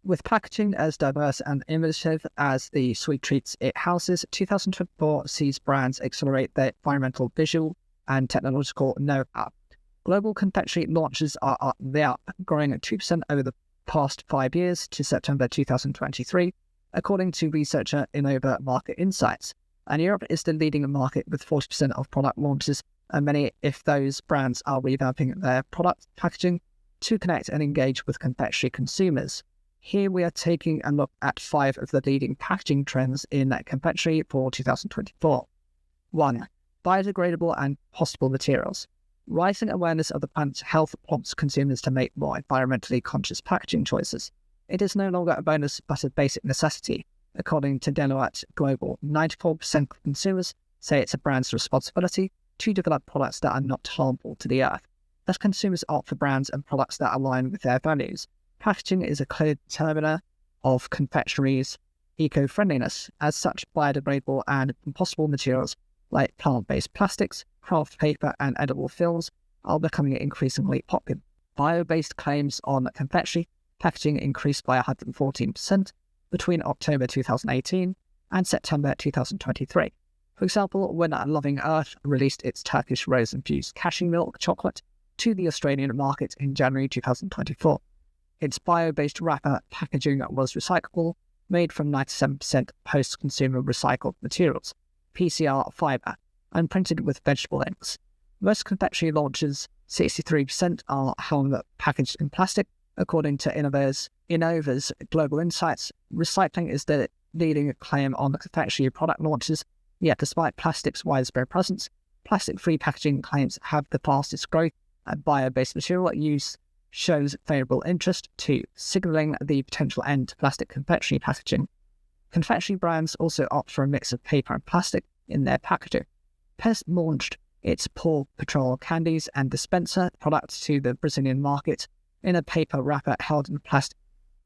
With packaging as diverse and innovative as the sweet treats it houses, 2024 sees brands accelerate their environmental, visual, and technological know-how. Global confectionery launches are up, growing at 2% over the past 5 years to September 2023, according to researcher Innova Market Insights. And Europe is the leading market with 40% of product launches, and many, if those brands are revamping their product packaging to connect and engage with confectionery consumers. Here we are taking a look at 5 of the leading packaging trends in confectionery for 2024. 1. Biodegradable and compostable materials. Rising awareness of the plant's health prompts consumers to make more environmentally conscious packaging choices. It is no longer a bonus but a basic necessity. According to Deloitte Global, 94% of consumers say it's a brand's responsibility to develop products that are not harmful to the earth. As consumers opt for brands and products that align with their values, packaging is a clear determiner of confectionery's eco-friendliness. As such, biodegradable and compostable materials like plant-based plastics, craft paper, and edible films are becoming increasingly popular. Bio-based claims on confectionery packaging increased by 114% between October 2018 and September 2023. For example, when Loving Earth released its Turkish rose-infused cashew milk chocolate to the Australian market in January 2024. Its bio-based wrapper packaging was recyclable, made from 97% post-consumer recycled materials, PCR fibre, and printed with vegetable inks. Most confectionery launches, 63%, are however packaged in plastic. According to Innova's Global Insights, recycling is the leading claim on the confectionery product launches, yet despite plastic's widespread presence, plastic-free packaging claims have the fastest growth, and bio-based material use shows favourable interest to signalling the potential end to plastic confectionery packaging. Confectionery brands also opt for a mix of paper and plastic in their packaging. Pez launched its Paw Patrol candies and dispenser product to the Brazilian market in a paper wrapper held in a plastic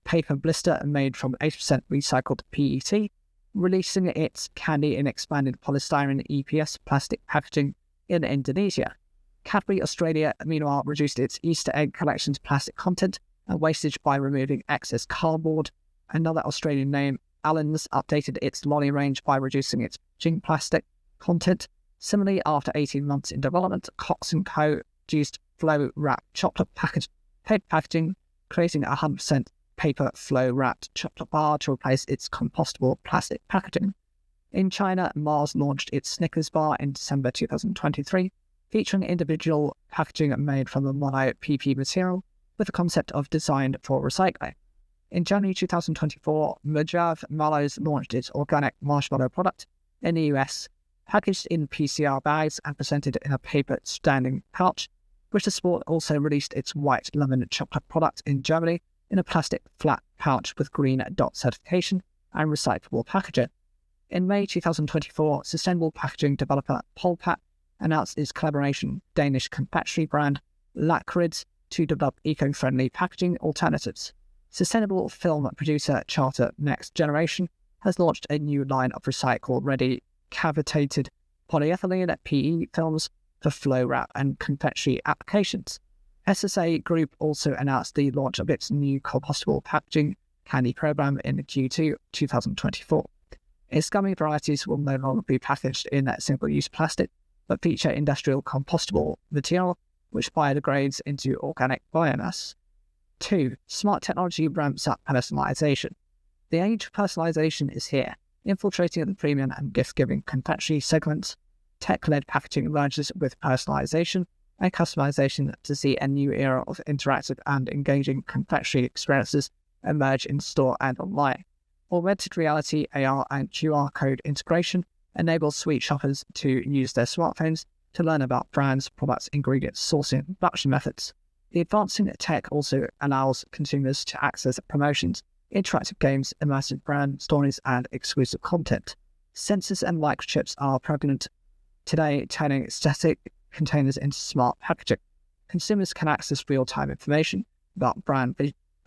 paper blister made from 80% recycled PET, releasing its candy in expanded polystyrene EPS plastic packaging in Indonesia. Cadbury Australia, meanwhile, reduced its Easter egg collection's plastic content and wastage by removing excess cardboard. Another Australian name, Allen's, updated its lolly range by reducing its packaging plastic content. Similarly, after 18 months in development, Cox & Co. produced flow-wrapped chocolate packaging, creating a 100% paper flow-wrapped chocolate bar to replace its compostable plastic packaging. In China, Mars launched its Snickers bar in December 2023, featuring individual packaging made from a mono-PP material with a concept of designed for recycling. In January 2024, Mojave Mallows launched its organic marshmallow product in the US, packaged in PCR bags and presented in a paper standing pouch. British Sport also released its white lemon chocolate product in Germany in a plastic flat pouch with green dot certification and recyclable packaging. In May 2024, sustainable packaging developer Polpat announced its collaboration with Danish confectionery brand Lakrids to develop eco-friendly packaging alternatives. Sustainable film producer Charter Next Generation has launched a new line of recycle-ready cavitated polyethylene PE films for flow wrap and confectionery applications. SSA Group also announced the launch of its new compostable packaging candy program in Q2 2024. Its gummy varieties will no longer be packaged in single-use plastic, but feature industrial compostable material which biodegrades into organic biomass. 2. Smart technology ramps up personalization. The age of personalization is here, infiltrating the premium and gift-giving confectionery segments. Tech-led packaging emerges with personalization and customization to see a new era of interactive and engaging confectionery experiences emerge in store and online. Augmented reality, AR, and QR code integration enables sweet shoppers to use their smartphones to learn about brands, products, ingredients, sourcing, and production methods. The advancing tech also allows consumers to access promotions, interactive games, immersive brand stories, and exclusive content. Sensors and microchips are prevalent today, turning static containers into smart packaging. Consumers can access real-time information about brand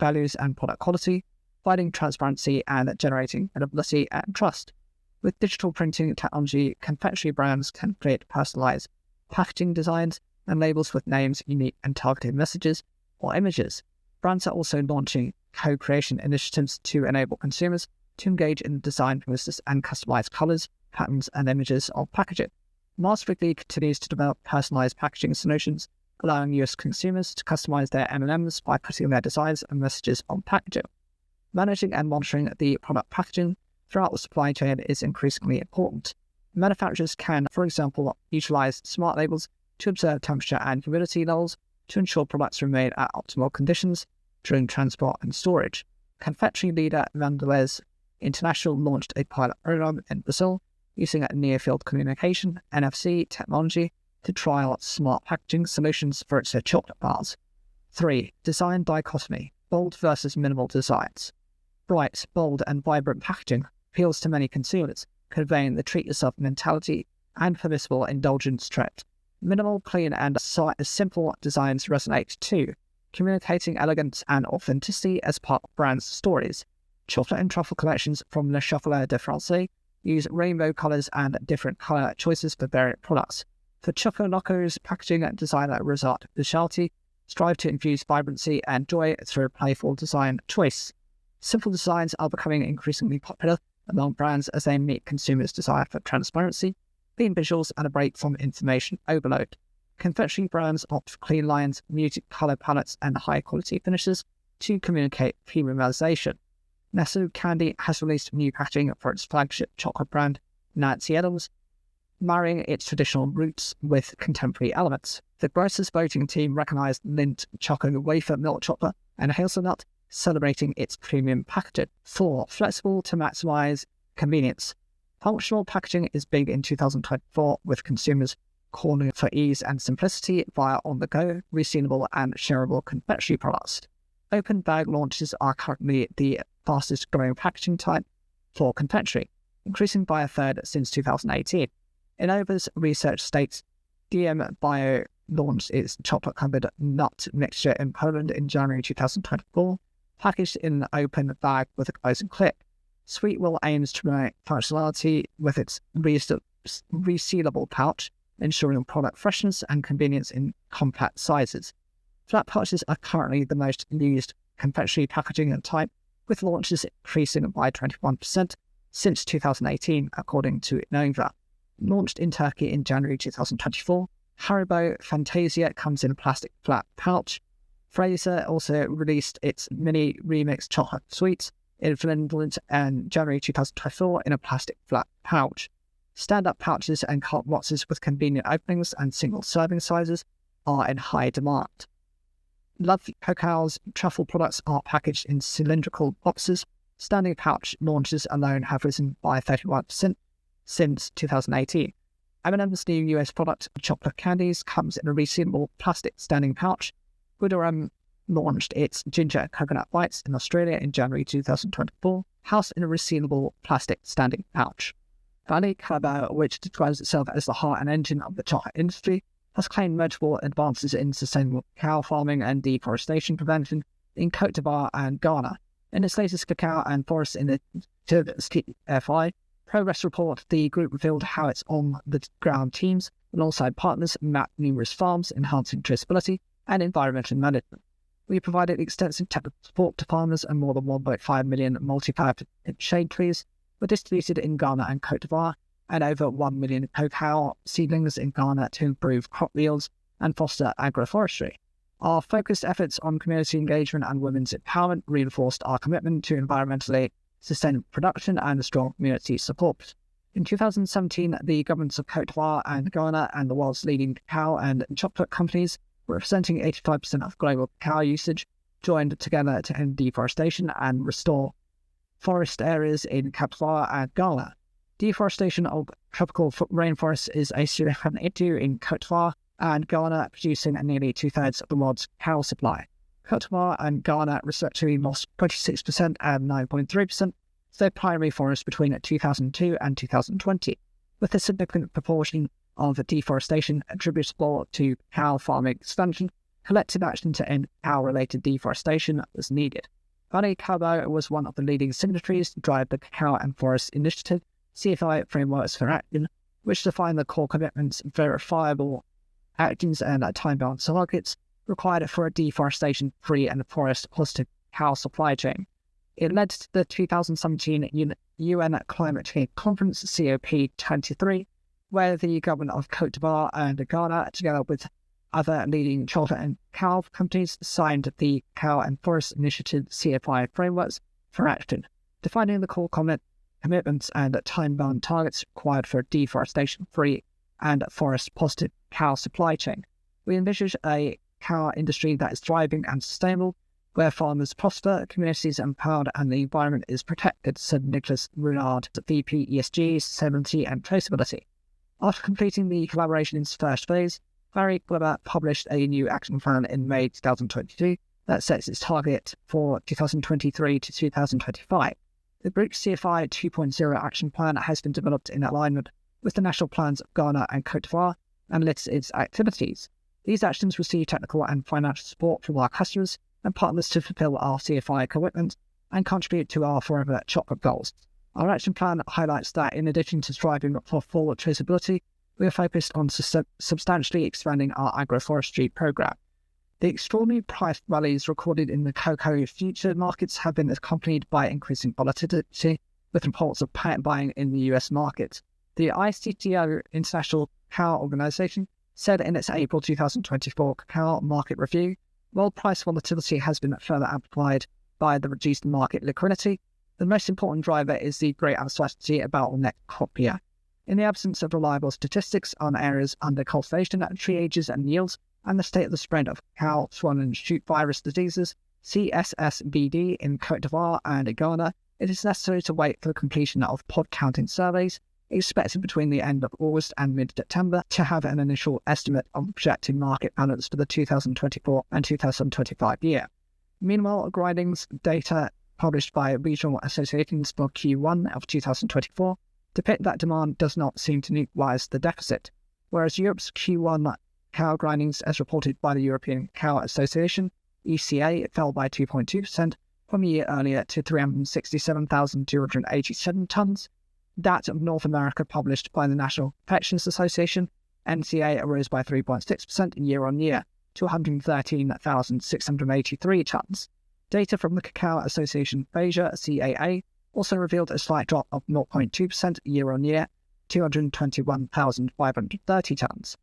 values and product quality, providing transparency and generating credibility and trust. With digital printing technology, confectionery brands can create personalized packaging designs and labels with names, unique and targeted messages or images. Brands are also launching co-creation initiatives to enable consumers to engage in the design process and customize colors, patterns, and images of packaging. Mars Wrigley continues to develop personalized packaging solutions, allowing US consumers to customize their M&Ms by putting their designs and messages on packaging. Managing and monitoring the product packaging throughout the supply chain is increasingly important. Manufacturers can, for example, utilize smart labels to observe temperature and humidity levels to ensure products remain at optimal conditions during transport and storage. Confectionery leader Mondelez International launched a pilot program in Brazil using near-field communication (NFC) technology to trial smart packaging solutions for its chocolate bars. 3. Design dichotomy: bold versus minimal designs. Bright, bold, and vibrant packaging appeals to many consumers, conveying the treat-yourself mentality and permissible indulgence trait. Minimal, clean, and simple designs resonate too, communicating elegance and authenticity as part of brands' stories. Chocolate and truffle collections from Le Chocolat de France use rainbow colours and different colour choices for variant products. For Choco Loco's packaging designer Rosat Bishalti strive to infuse vibrancy and joy through playful design choice. Simple designs are becoming increasingly popular among brands as they meet consumers' desire for transparency, clean visuals, and a break from information overload. Confectionery brands opt for clean lines, muted colour palettes, and high-quality finishes to communicate premiumization. Nestle Candy has released new packaging for its flagship chocolate brand, Nancy Adams, marrying its traditional roots with contemporary elements. The Grocers voting team recognised Lindt Choco Wafer Milk Chocolate and Hazelnut, celebrating its premium packaging. 4. Flexible to maximise convenience. Functional packaging is big in 2024, with consumers calling for ease and simplicity via on-the-go, resealable, and shareable confectionery products. Open bag launches are currently the fastest growing packaging type for confectionery, increasing by a third since 2018. Innova's research states DM Bio launched its chocolate-covered nut mixture in Poland in January 2024, packaged in an open bag with a closing clip. Sweetwell aims to promote functionality with its resealable pouch, ensuring product freshness and convenience in compact sizes. Flat pouches are currently the most used confectionery packaging type, with launches increasing by 21% since 2018, according to Innova. Launched in Turkey in January 2024, Haribo Fantasia comes in a plastic flat pouch. Fraser also released its mini remix chocolate sweets in Finland in January 2024 in a plastic flat pouch. Stand-up pouches and cart boxes with convenient openings and single serving sizes are in high demand. Love Cocoa's truffle products are packaged in cylindrical boxes. Standing pouch launches alone have risen by 31% since 2018. M&M's new US product, chocolate candies, comes in a resealable plastic standing pouch. Goodaram launched its ginger coconut bites in Australia in January 2024, housed in a resealable plastic standing pouch. Valley Carabao, which describes itself as the heart and engine of the chocolate industry, has claimed notable advances in sustainable cacao farming and deforestation prevention in Côte d'Ivoire and Ghana. In its latest Cacao and Forest Initiative FI Progress report, the group revealed how its on-the-ground teams, alongside partners, mapped numerous farms, enhancing traceability and environmental management. We provided extensive technical support to farmers, and more than 1.5 million multi-purpose shade trees were distributed in Ghana and Côte d'Ivoire, and over 1 million cacao seedlings in Ghana to improve crop yields and foster agroforestry. Our focused efforts on community engagement and women's empowerment reinforced our commitment to environmentally sustainable production and strong community support. In 2017, the governments of Côte d'Ivoire and Ghana and the world's leading cacao and chocolate companies, representing 85% of global cacao usage, joined together to end deforestation and restore forest areas in Côte d'Ivoire and Ghana. Deforestation of tropical rainforests is a significant issue in Côte d'Ivoire and Ghana, producing nearly two-thirds of the world's cacao supply. Côte d'Ivoire and Ghana respectively lost 26% and 9.3% of their primary forests between 2002 and 2020, with a significant proportion of deforestation attributable to cacao farming expansion. Collective action to end cacao-related deforestation was needed. Valley Carabao was one of the leading signatories to drive the Cacao and Forest Initiative CFI Frameworks for Action, which define the core commitments, verifiable actions, and time-bound targets required for a deforestation-free and forest-positive cacao supply chain. It led to the 2017 UN Climate Change Conference, COP23, where the government of Côte d'Ivoire and Ghana, together with other leading chocolate and cacao companies, signed the Cacao and Forest Initiative CFI frameworks for action, defining the core commitments and time-bound targets required for a deforestation-free and forest-positive cacao supply chain. We envisage a cacao industry that is thriving and sustainable, where farmers prosper, communities are empowered, and the environment is protected, said Nicholas Runard, VP ESG, Sustainability and Traceability. After completing the collaboration's first phase, Barry Glover published a new action plan in May 2022 that sets its target for 2023 to 2025. The group's CFI 2.0 action plan has been developed in alignment with the national plans of Ghana and Côte d'Ivoire and lists its activities. These actions receive technical and financial support from our customers and partners to fulfill our CFI commitment and contribute to our Forever Chocolate goals. Our action plan highlights that in addition to striving for full traceability, we are focused on substantially expanding our agroforestry program. The extraordinary price rallies recorded in the cocoa future markets have been accompanied by increasing volatility, with reports of panic buying in the US market. The ICTO International Cacao Organization said in its April 2024 cacao market review, world price volatility has been further amplified by the reduced market liquidity. The most important driver is the great uncertainty about the next crop year. In the absence of reliable statistics on areas under cultivation, tree ages and yields, and the state of the spread of cacao, swan and shoot virus diseases, CSSBD in Côte d'Ivoire and Ghana, it is necessary to wait for the completion of pod counting surveys, expected between the end of August and mid-September, to have an initial estimate of the projected market balance for the 2024 and 2025 year. Meanwhile, grindings data published by regional associations for Q1 of 2024 depict that demand does not seem to neutralize the deficit, whereas Europe's Q1 cacao grindings, as reported by the European Cacao Association, ECA, fell by 2.2% from a year earlier to 367,287 tonnes. That of North America, published by the National Confectionery Association, NCA, rose by 3.6% year-on-year to 113,683 tonnes. Data from the Cacao Association of Asia, CAA, also revealed a slight drop of 0.2% year-on-year, 221,530 tonnes.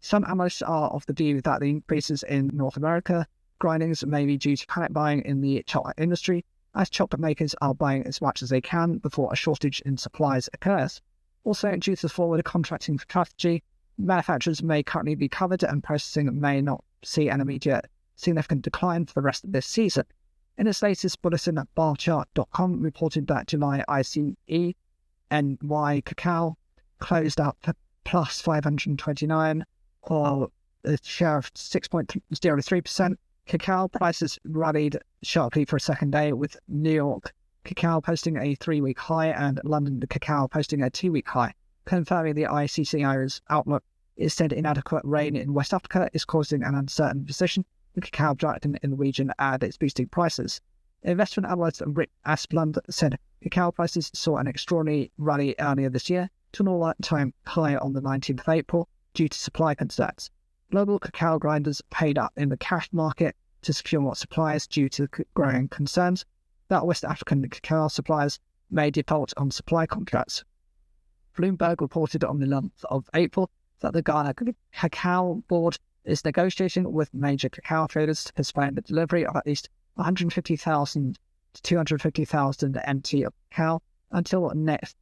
Some analysts are of the view that the increases in North America grindings may be due to panic buying in the chocolate industry, as chocolate makers are buying as much as they can before a shortage in supplies occurs. Also, due to the forward contracting strategy, manufacturers may currently be covered and processing may not see an immediate significant decline for the rest of this season. In its latest bulletin, barchart.com reported that July ICE NY cacao closed up plus 529, or a share of 6.03%. Cacao prices rallied sharply for a second day, with New York cacao posting a 3-week high and London cacao posting a 2-week high, confirming the ICCI's outlook. It said inadequate rain in West Africa is causing an uncertain position for cacao production in the region and it's boosting prices. Investment analyst Rick Asplund said cacao prices saw an extraordinary rally earlier this year to an all-time high on the 19th of April due to supply concerns. Global cacao grinders paid up in the cash market to secure more supplies due to growing concerns that West African cacao suppliers may default on supply contracts. Bloomberg reported on the 11th of April that the Ghana Cacao Board is negotiating with major cacao traders to postpone the delivery of at least 150,000 to 250,000 MT of cacao until next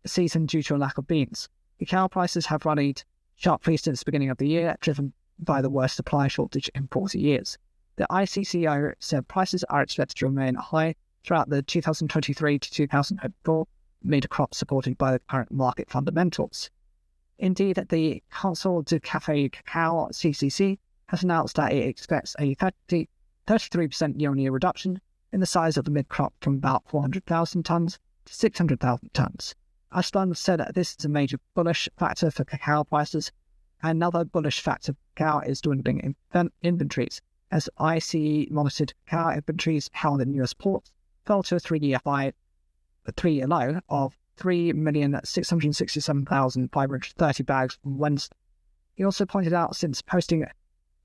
season due to a lack of beans. Cacao prices have rallied sharply since the beginning of the year, driven by the worst supply shortage in 40 years. The ICCO said prices are expected to remain high throughout the 2023 to 2024 mid-crop, supported by the current market fundamentals. Indeed, the Council du Café Cacao, CCC, has announced that it expects a 33% year-on-year reduction in the size of the mid-crop from about 400,000 tonnes to 600,000 tonnes. Aslan said that this is a major bullish factor for cacao prices. Another bullish factor for cacao is dwindling inventories, as ICE monitored cacao inventories held in US ports fell to a three-year low of 3,667,530 bags from Wednesday. He also pointed out since posting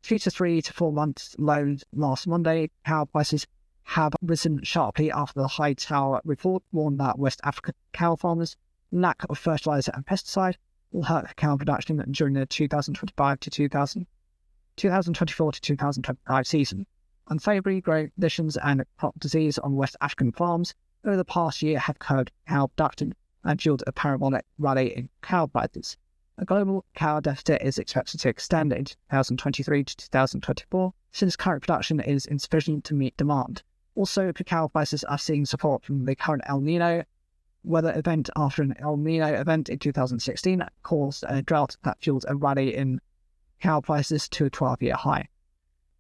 3 to 4 months lows last Monday. Cow prices have risen sharply after the High Tower report warned that West African cow farmers' lack of fertilizer and pesticide will hurt cow production during the 2024 to 2025 season. Unfavorable growing conditions and crop disease on West African farms over the past year have curbed cow production and fueled a parabolic rally in cow prices. A global cow deficit is expected to extend into 2023 to 2024 since current production is insufficient to meet demand. Also, cow prices are seeing support from the current El Nino weather event after an El Nino event in 2016 caused a drought that fueled a rally in cow prices to a 12-year high.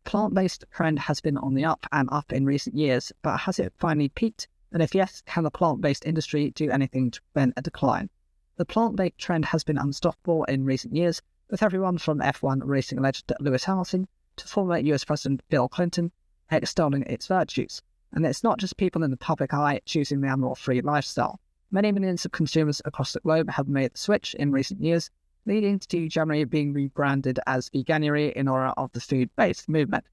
Plant-based trend has been on the up and up in recent years, but has it finally peaked? And if yes, can the plant-based industry do anything to prevent a decline? The plant-based trend has been unstoppable in recent years, with everyone from F1 racing legend Lewis Hamilton to former US President Bill Clinton extolling its virtues. And it's not just people in the public eye choosing the animal-free lifestyle. Many millions of consumers across the globe have made the switch in recent years, leading to January being rebranded as Veganuary in honor of the food-based movement.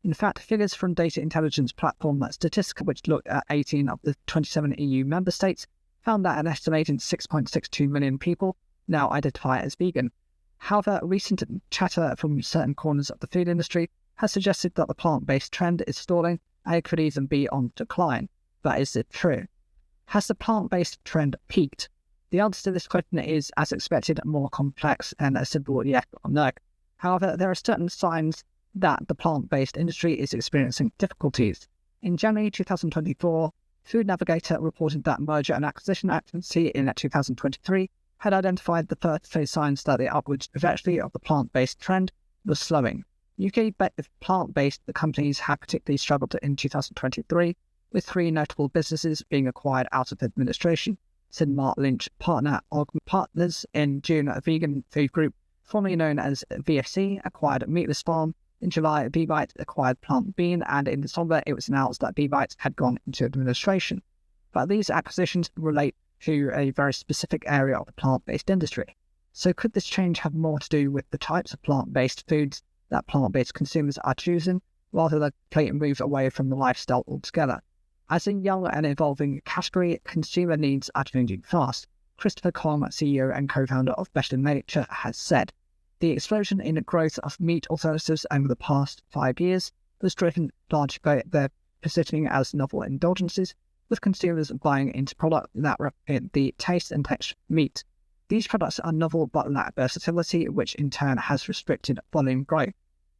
In fact, figures from data intelligence platform Statistica, which looked at 18 of the 27 EU member states, found that an estimated 6.62 million people now identify as vegan. However, recent chatter from certain corners of the food industry has suggested that the plant-based trend is stalling and it could even be on decline. But is it true? Has the plant-based trend peaked? The answer to this question is, as expected, more complex than a simple yes or no. However, there are certain signs that the plant-based industry is experiencing difficulties. In January 2024, Food Navigator reported that merger and acquisition activity in 2023 had identified the first signs that the upward trajectory of the plant-based trend was slowing. UK plant-based companies have particularly struggled in 2023, with 3 notable businesses being acquired out of administration. Said Mark Lynch, partner Augment Partners. In June, a vegan food group, formerly known as VFC, acquired Meatless Farm. In July, B-Bite acquired Plant Bean, and in December, it was announced that B-Bite had gone into administration. But these acquisitions relate to a very specific area of the plant-based industry. So could this change have more to do with the types of plant-based foods that plant-based consumers are choosing, rather than a complete move away from the lifestyle altogether? As a young and evolving category, consumer needs are changing fast. Christopher Kong, CEO and co-founder of Better Nature, has said, the explosion in growth of meat alternatives over the past 5 years was driven largely by their positioning as novel indulgences, with consumers buying into products that replicate the taste and texture of meat. These products are novel but lack versatility, which in turn has restricted volume growth.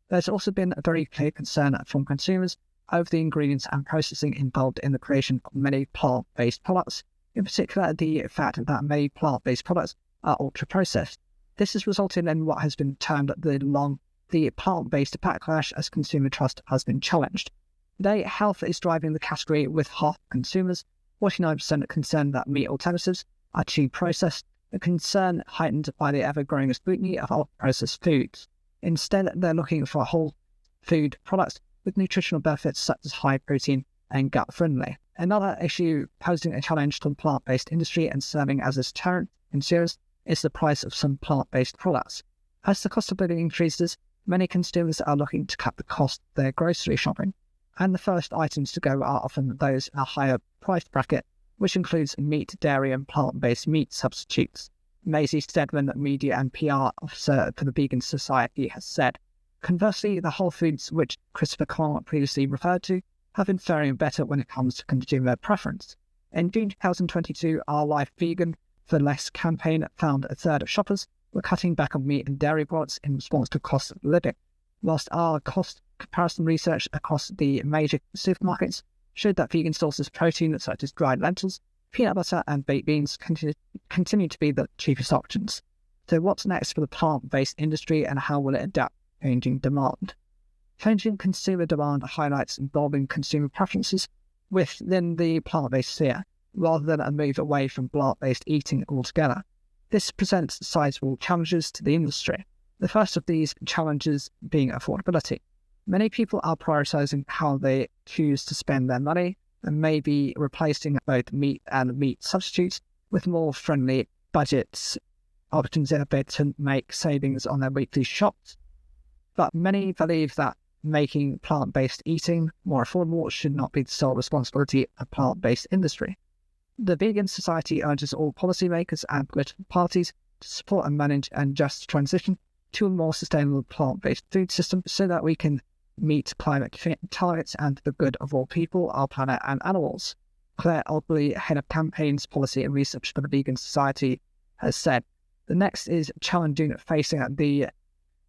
There's also been a very clear concern from consumers over the ingredients and processing involved in the creation of many plant-based products, in particular the fact that many plant-based products are ultra-processed. This has resulted in what has been termed the plant-based backlash as consumer trust has been challenged. Today, health is driving the category, with half consumers, 49% concerned that meat alternatives are too processed, a concern heightened by the ever-growing scrutiny of ultra-processed foods. Instead, they're looking for whole food products with nutritional benefits such as high protein and gut-friendly. Another issue posing a challenge to the plant-based industry and serving as a deterrent to consumers is the price of some plant-based products. As the cost of living increases, many consumers are looking to cut the cost of their grocery shopping, and the first items to go are often those in a higher price bracket, which includes meat, dairy and plant-based meat substitutes. Maisie Stedman, media and PR officer for the Vegan Society, has said, conversely, the whole foods which Christopher Kong previously referred to have been faring better when it comes to consumer preference. In June 2022, Our Life Vegan for Less campaign found a third of shoppers were cutting back on meat and dairy products in response to cost of living, whilst our cost comparison research across the major supermarkets showed that vegan sources of protein such as dried lentils, peanut butter and baked beans continue to be the cheapest options. So what's next for the plant-based industry and how will it adapt to changing demand? Changing consumer demand highlights involving consumer preferences within the plant-based sphere, rather than a move away from plant-based eating altogether. This presents sizable challenges to the industry. The first of these challenges being affordability. Many people are prioritising how they choose to spend their money and may be replacing both meat and meat substitutes with more friendly budgets options in a bid to make savings on their weekly shops. But many believe that making plant-based eating more affordable should not be the sole responsibility of plant-based industry. The Vegan Society urges all policymakers and political parties to support and manage a just transition to a more sustainable plant-based food system so that we can meet climate targets and the good of all people, our planet and animals. Claire Oldley, head of campaigns, policy and research for the Vegan Society, has said, the next is challenging facing the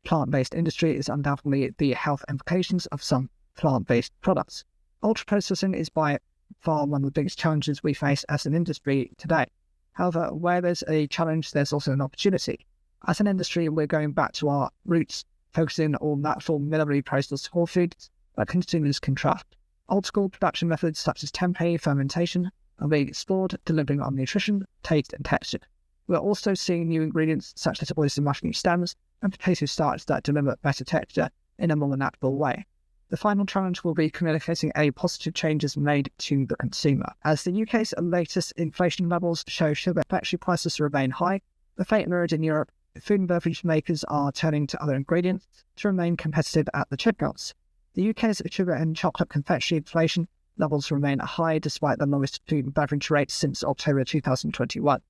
plant-based industry is undoubtedly the health implications of some plant-based products. Ultra-processing is by far one of the biggest challenges we face as an industry today. However, where there's a challenge, there's also an opportunity. As an industry, we're going back to our roots, focusing on natural, minimally processed whole foods that consumers can trust. Old-school production methods such as tempeh fermentation are being explored, delivering on nutrition, taste and texture. We're also seeing new ingredients such as oyster mushroom stems and potato starch that deliver better texture in a more natural way. The final challenge will be communicating any positive changes made to the consumer. As the UK's latest inflation levels show sugar factory prices remain high, the fate mirrored in Europe, food and beverage makers are turning to other ingredients to remain competitive at the checkouts. The UK's sugar and chocolate confectionery inflation levels remain high despite the lowest food and beverage rates since October 2021.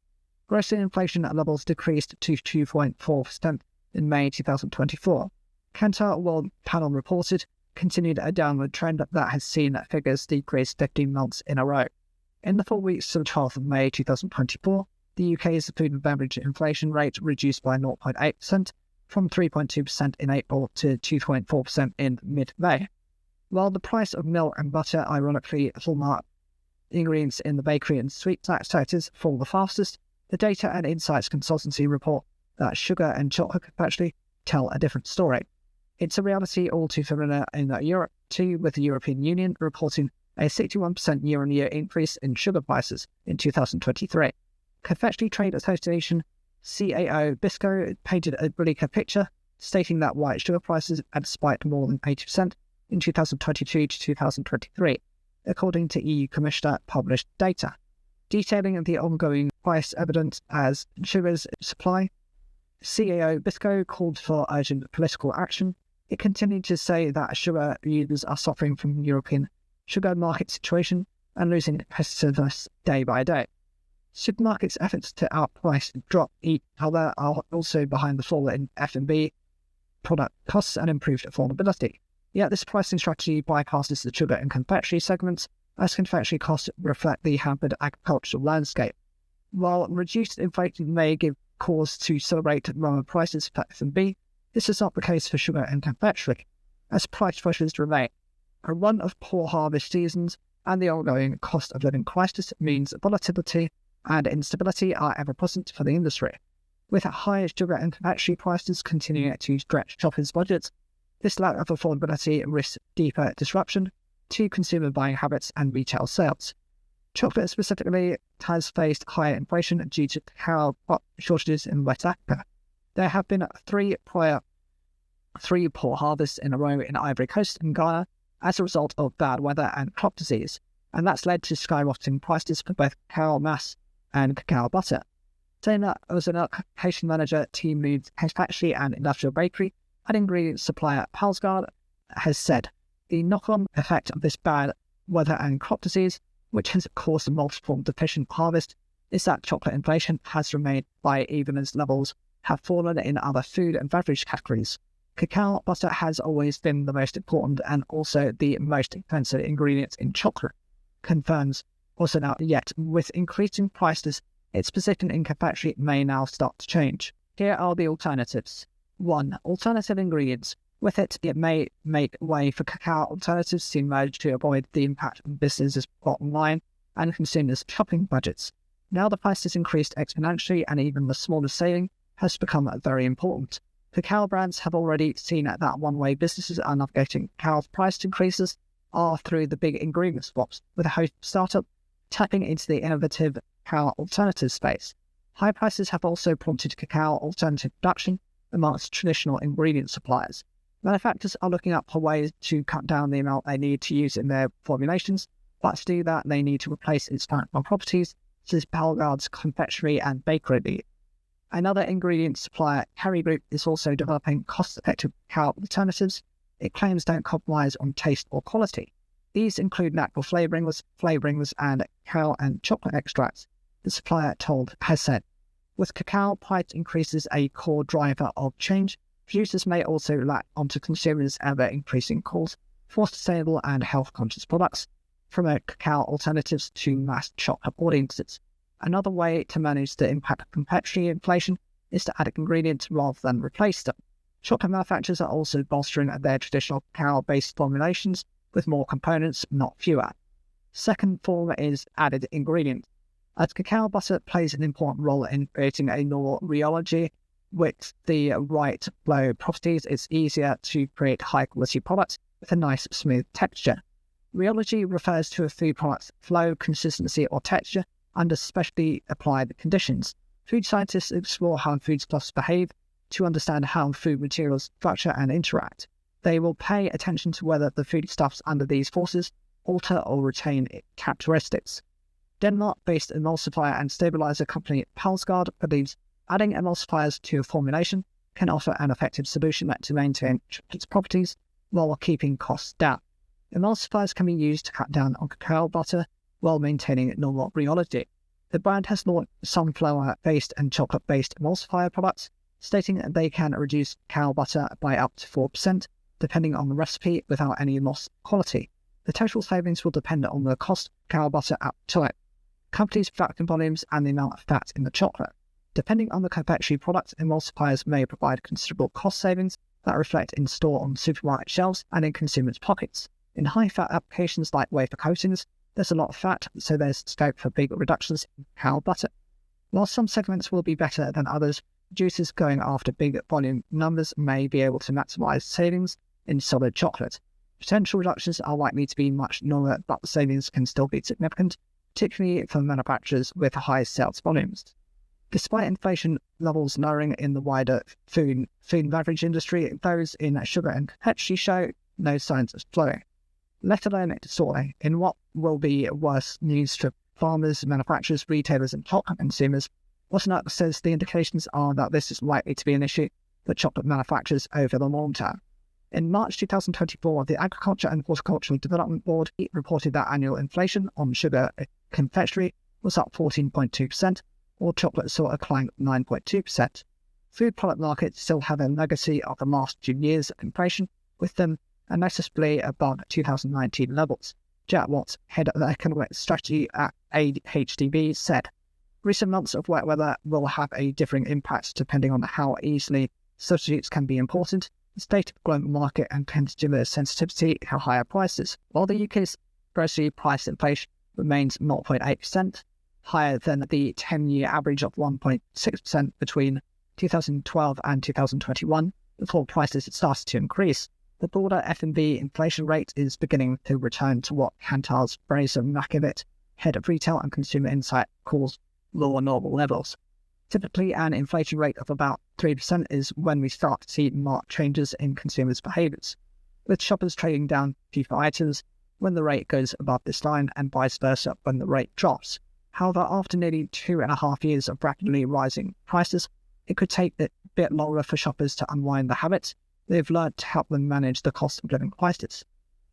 Grocery inflation levels decreased to 2.4% in May 2024. Kantar World Panel reported continued a downward trend that has seen figures decrease 15 months in a row. In the 4 weeks to the 12th of May 2024, the UK's food and beverage inflation rate reduced by 0.8% from 3.2% in April to 2.4% in mid-May. While the price of milk and butter, ironically hallmark ingredients in the bakery and sweet snack sectors, fall the fastest, the data and insights consultancy report that sugar and chocolate confectionery tell a different story. It's a reality all too familiar in Europe too, with the European Union reporting a 61% year-on-year increase in sugar prices in 2023. Confectionery Trade Association CAO Bisco painted a bleaker picture, stating that white sugar prices had spiked more than 80% in 2022 to 2023, according to EU Commissioner published data. Detailing the ongoing price evidence as sugar's supply, CAO Bisco called for urgent political action. It continued to say that sugar users are suffering from the European sugar market situation and losing competitiveness day by day. Supermarkets' efforts to outprice drop each other are also behind the fall in F&B product costs and improved affordability. Yet this pricing strategy bypasses the sugar and confectionery segments, as confectionery costs reflect the hampered agricultural landscape. While reduced inflation may give cause to celebrate lower prices for F&B, this is not the case for sugar and confectionery, as price pressures remain. A run of poor harvest seasons and the ongoing cost of living crisis means volatility and instability are ever present for the industry. With high sugar and confectionery prices continuing to stretch shoppers' budgets, this lack of affordability risks deeper disruption to consumer buying habits and retail sales. Chocolate specifically has faced higher inflation due to cacao crop shortages in West Africa. There have been three poor harvests in a row in Ivory Coast and Ghana as a result of bad weather and crop disease, and that's led to skyrocketing prices for both cacao mass and cacao butter. Dana Ozana, application manager, team leads confectionery and industrial bakery and ingredient supplier Palsgard, has said the knock-on effect of this bad weather and crop disease, which has caused multiple deficient harvest, is that chocolate inflation has remained high even as levels have fallen in other food and beverage categories. Cacao butter has always been the most important and also the most expensive ingredient in chocolate, confirms Ozana, yet with increasing prices, its position in confectionery may now start to change. Here are the alternatives. 1. Alternative ingredients. With it may make way for cacao alternatives to emerge to avoid the impact on businesses' bottom line and consumers' shopping budgets. Now the price has increased exponentially and even the smallest saving has become very important. Cacao brands have already seen that one-way businesses are navigating cacao price increases are through the big ingredient swaps, with a host of startup tapping into the innovative cacao alternative space. High prices have also prompted cacao alternative production amongst traditional ingredient suppliers. Manufacturers are looking up for ways to cut down the amount they need to use in their formulations, but to do that, they need to replace its functional properties, such as Palgard's confectionery and bakery. Another ingredient supplier, Kerry Group, is also developing cost-effective cacao alternatives it claims don't compromise on taste or quality. These include natural flavourings, and cacao and chocolate extracts, the supplier has said. With cacao price increases a core driver of change, producers may also latch onto consumers' ever-increasing calls for sustainable and health-conscious products, promote cacao alternatives to mass chocolate audiences. Another way to manage the impact of confectionery inflation is to add ingredients rather than replace them. Chocolate manufacturers are also bolstering their traditional cacao-based formulations with more components, not fewer. Second form is added ingredients. As cacao butter plays an important role in creating a novel rheology with the right flow properties, it's easier to create high-quality products with a nice, smooth texture. Rheology refers to a food product's flow, consistency, or texture under specially applied conditions. Food scientists explore how foodstuffs behave to understand how food materials structure and interact. They will pay attention to whether the foodstuffs under these forces alter or retain characteristics. Denmark-based emulsifier and stabilizer company Palsgaard believes adding emulsifiers to a formulation can offer an effective solution to maintain its properties while keeping costs down. Emulsifiers can be used to cut down on cacao butter while maintaining normal rheology. The brand has launched sunflower-based and chocolate-based emulsifier products, stating that they can reduce cacao butter by up to 4%, depending on the recipe, without any loss of quality. The total savings will depend on the cost of cacao butter at the time, company's production volumes, and the amount of fat in the chocolate. Depending on the confectionery product, emulsifiers may provide considerable cost savings that reflect in store on supermarket shelves and in consumers' pockets. In high-fat applications like wafer coatings, there's a lot of fat, so there's scope for big reductions in cacao butter. While some segments will be better than others, producers going after big volume numbers may be able to maximize savings in solid chocolate. Potential reductions are likely to be much lower, but the savings can still be significant, particularly for manufacturers with high sales volumes. Despite inflation levels lowering in the wider food and beverage industry, those in sugar and confectionery show no signs of slowing. Let alone soaring, in what will be worse news for farmers, manufacturers, retailers, and chocolate consumers. Whatnot says the indications are that this is likely to be an issue for chocolate manufacturers over the long term. In March 2024, the Agriculture and Horticultural Development Board reported that annual inflation on sugar confectionery was up 14.2%, while chocolate saw a climb of 9.2%. Food product markets still have a legacy of the last 2 years of inflation, with them noticeably above 2019 levels. Jack Watts, head of economic strategy at HDB, said, "Recent months of wet weather will have a differing impact depending on how easily substitutes can be imported, the state of the global market, and consumer sensitivity to higher prices." While the UK's grocery price inflation remains 0.8%, higher than the 10-year average of 1.6% between 2012 and 2021, before prices started to increase. The broader F&B inflation rate is beginning to return to what Kantar's Fraser McEvitt, head of retail and consumer insight, calls lower normal levels. Typically, an inflation rate of about 3% is when we start to see marked changes in consumers' behaviours, with shoppers trading down cheaper items when the rate goes above this line and vice versa when the rate drops. However, after nearly 2.5 years of rapidly rising prices, it could take a bit longer for shoppers to unwind the habits they've learned to help them manage the cost of living crisis.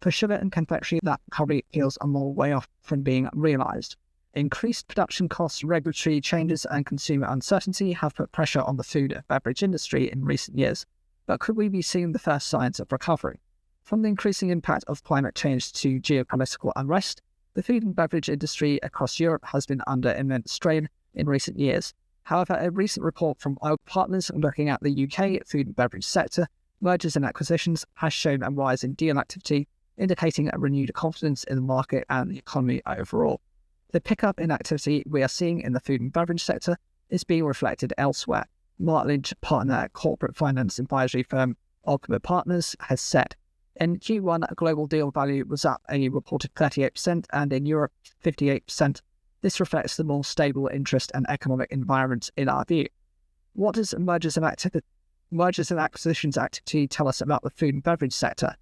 For sugar and confectionery, that recovery feels a long way off from being realised. Increased production costs, regulatory changes, and consumer uncertainty have put pressure on the food and beverage industry in recent years, but could we be seeing the first signs of recovery? From the increasing impact of climate change to geopolitical unrest, the food and beverage industry across Europe has been under immense strain in recent years. However, a recent report from Oil Partners looking at the UK food and beverage sector, mergers and acquisitions, has shown a rise in deal activity, indicating a renewed confidence in the market and the economy overall. The pickup in activity we are seeing in the food and beverage sector is being reflected elsewhere. Mark Lynch, partner at corporate finance advisory firm Oil Partners, has said, in Q1, global deal value was up a reported 38%, and in Europe, 58%. This reflects the more stable interest and economic environment in our view. What does mergers and acquisitions activity tell us about the food and beverage sector?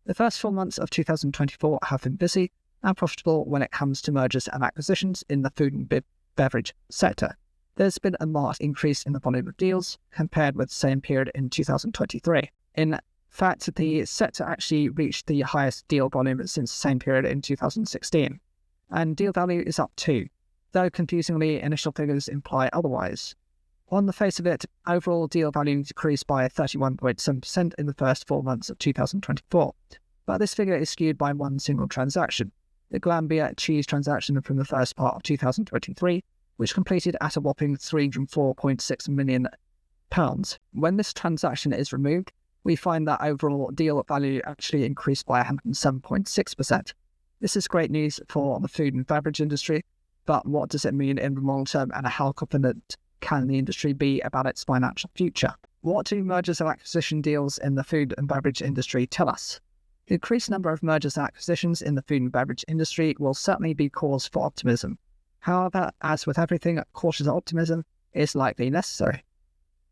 The first 4 months of 2024 have been busy and profitable when it comes to mergers and acquisitions in the food and beverage sector. there's been a marked increase in the volume of deals compared with the same period in 2023. In fact, the sector actually reached the highest deal volume since the same period in 2016. And deal value is up too, though confusingly initial figures imply otherwise. On the face of it, overall deal value decreased by 31.7% in the first 4 months of 2024. But this figure is skewed by one single transaction, the Glanbia cheese transaction from the first part of 2023, which completed at a whopping £304.6 million. When this transaction is removed, we find that overall deal value actually increased by 107.6%. This is great news for the food and beverage industry, but what does it mean in the long term, and how confident can the industry be about its financial future? What do mergers and acquisition deals in the food and beverage industry tell us? The increased number of mergers and acquisitions in the food and beverage industry will certainly be cause for optimism. However, as with everything, cautious optimism is likely necessary.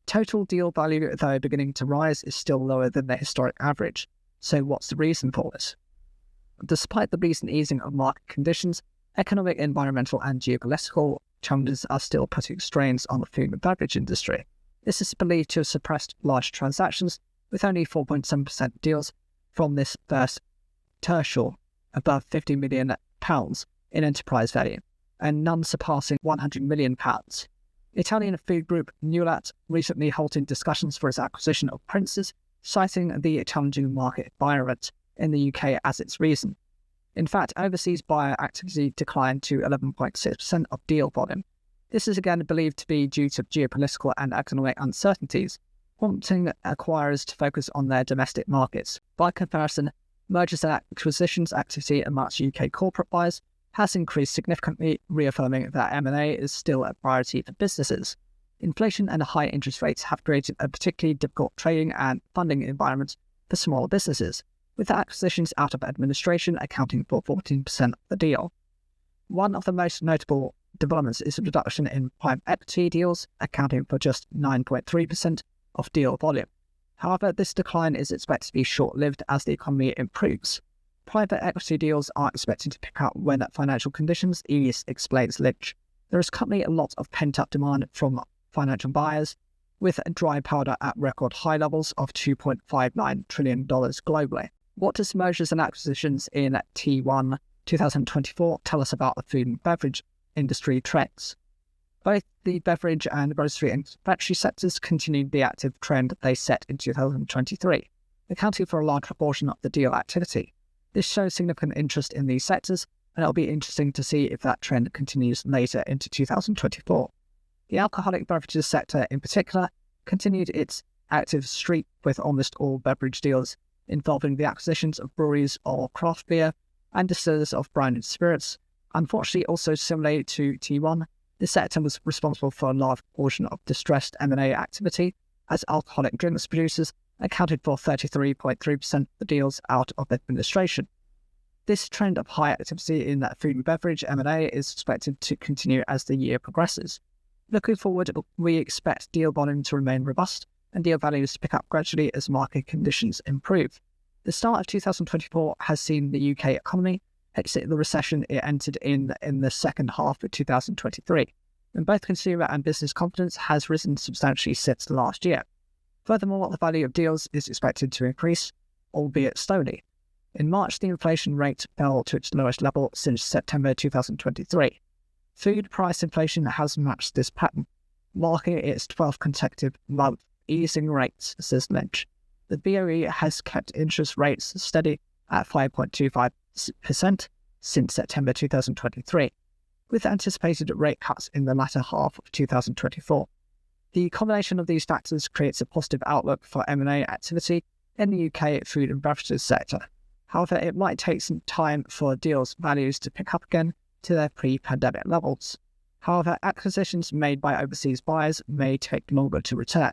Total deal value, though beginning to rise, is still lower than the historic average. So what's the reason for this? Despite the recent easing of market conditions, economic, environmental and geopolitical challenges are still putting strains on the food and beverage industry. This is believed to have suppressed large transactions, with only 4.7% deals from this first tertial above £50 million in enterprise value, and none surpassing £100 million. Italian food group Newlat recently halted discussions for its acquisition of Princes, citing the challenging market environment in the UK as its reason. In fact, overseas buyer activity declined to 11.6% of deal volume. This is again believed to be due to geopolitical and economic uncertainties, prompting acquirers to focus on their domestic markets. By comparison, mergers and acquisitions activity amongst UK corporate buyers has increased significantly, reaffirming that M&A is still a priority for businesses. Inflation and high interest rates have created a particularly difficult trading and funding environment for smaller businesses, with acquisitions out of administration accounting for 14% of the deal. One of the most notable developments is a reduction in private equity deals, accounting for just 9.3% of deal volume. However, this decline is expected to be short-lived as the economy improves. Private equity deals are expected to pick up when financial conditions ease, explains Lynch. There is currently a lot of pent-up demand from financial buyers, with dry powder at record high levels of $2.59 trillion globally. What does mergers and acquisitions in T1 2024 tell us about the food and beverage industry trends? Both the beverage and grocery and confectionery sectors continued the active trend they set in 2023, accounting for a large proportion of the deal activity. This shows significant interest in these sectors, and it'll be interesting to see if that trend continues later into 2024. The alcoholic beverages sector in particular continued its active streak, with almost all beverage deals involving the acquisitions of breweries or craft beer and distillers of branded spirits. Unfortunately, also similarly to T1, the sector was responsible for a large portion of distressed M&A activity, as alcoholic drinks producers accounted for 33.3% of the deals out of administration. This trend of high activity in food and beverage M&A is expected to continue as the year progresses. Looking forward, we expect deal volume to remain robust and deal values to pick up gradually as market conditions improve. The start of 2024 has seen the UK economy exit the recession it entered in the second half of 2023, and both consumer and business confidence has risen substantially since last year. Furthermore, the value of deals is expected to increase, albeit slowly. In March, the inflation rate fell to its lowest level since September 2023. Food price inflation has matched this pattern, marking its 12th consecutive month easing rates, says Lynch. The BOE has kept interest rates steady at 5.25% since September 2023, with anticipated rate cuts in the latter half of 2024. The combination of these factors creates a positive outlook for M&A activity in the UK food and beverages sector. However, it might take some time for deals values to pick up again to their pre-pandemic levels. However, acquisitions made by overseas buyers may take longer to return.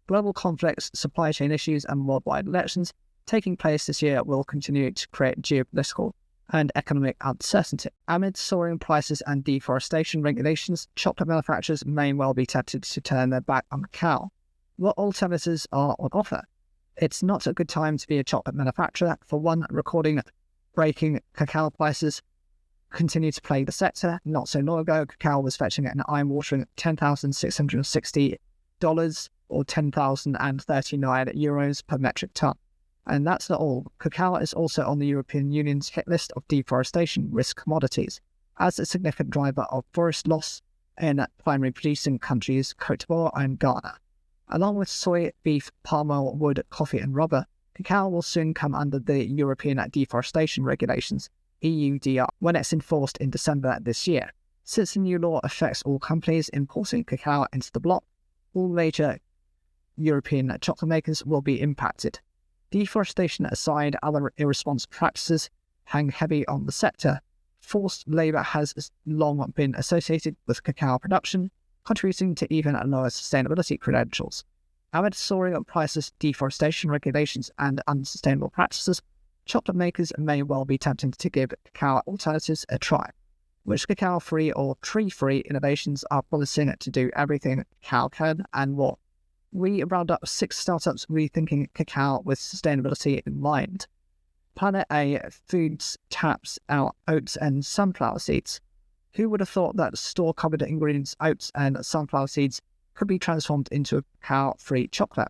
Global conflicts, supply chain issues, and worldwide elections taking place this year will continue to create geopolitical and economic uncertainty. Amid soaring prices and deforestation regulations, chocolate manufacturers may well be tempted to turn their back on the cow. What alternatives are on offer? It's not a good time to be a chocolate manufacturer. For one, recording breaking cacao prices continue to plague the sector. Not so long ago, cacao was fetching an eye-watering $10,660 or €10,039 per metric ton. And that's not all. Cacao is also on the European Union's hit list of deforestation risk commodities, as a significant driver of forest loss in primary producing countries Cote d'Ivoire and Ghana. Along with soy, beef, palm oil, wood, coffee and rubber, cacao will soon come under the European Deforestation Regulations, EUDR, when it's enforced in December this year. Since the new law affects all companies importing cacao into the bloc, all major European chocolate makers will be impacted. Deforestation aside, other irresponsible practices hang heavy on the sector. Forced labour has long been associated with cacao production, contributing to even lower sustainability credentials. Amid soaring prices, deforestation regulations and unsustainable practices, chocolate makers may well be tempted to give cacao alternatives a try. Which cacao-free or tree-free innovations are promising to do everything cacao can and more? We round up 6 startups rethinking cacao with sustainability in mind. Planet A Foods taps out oats and sunflower seeds. Who would have thought that store-covered ingredients oats and sunflower seeds could be transformed into a cacao-free chocolate?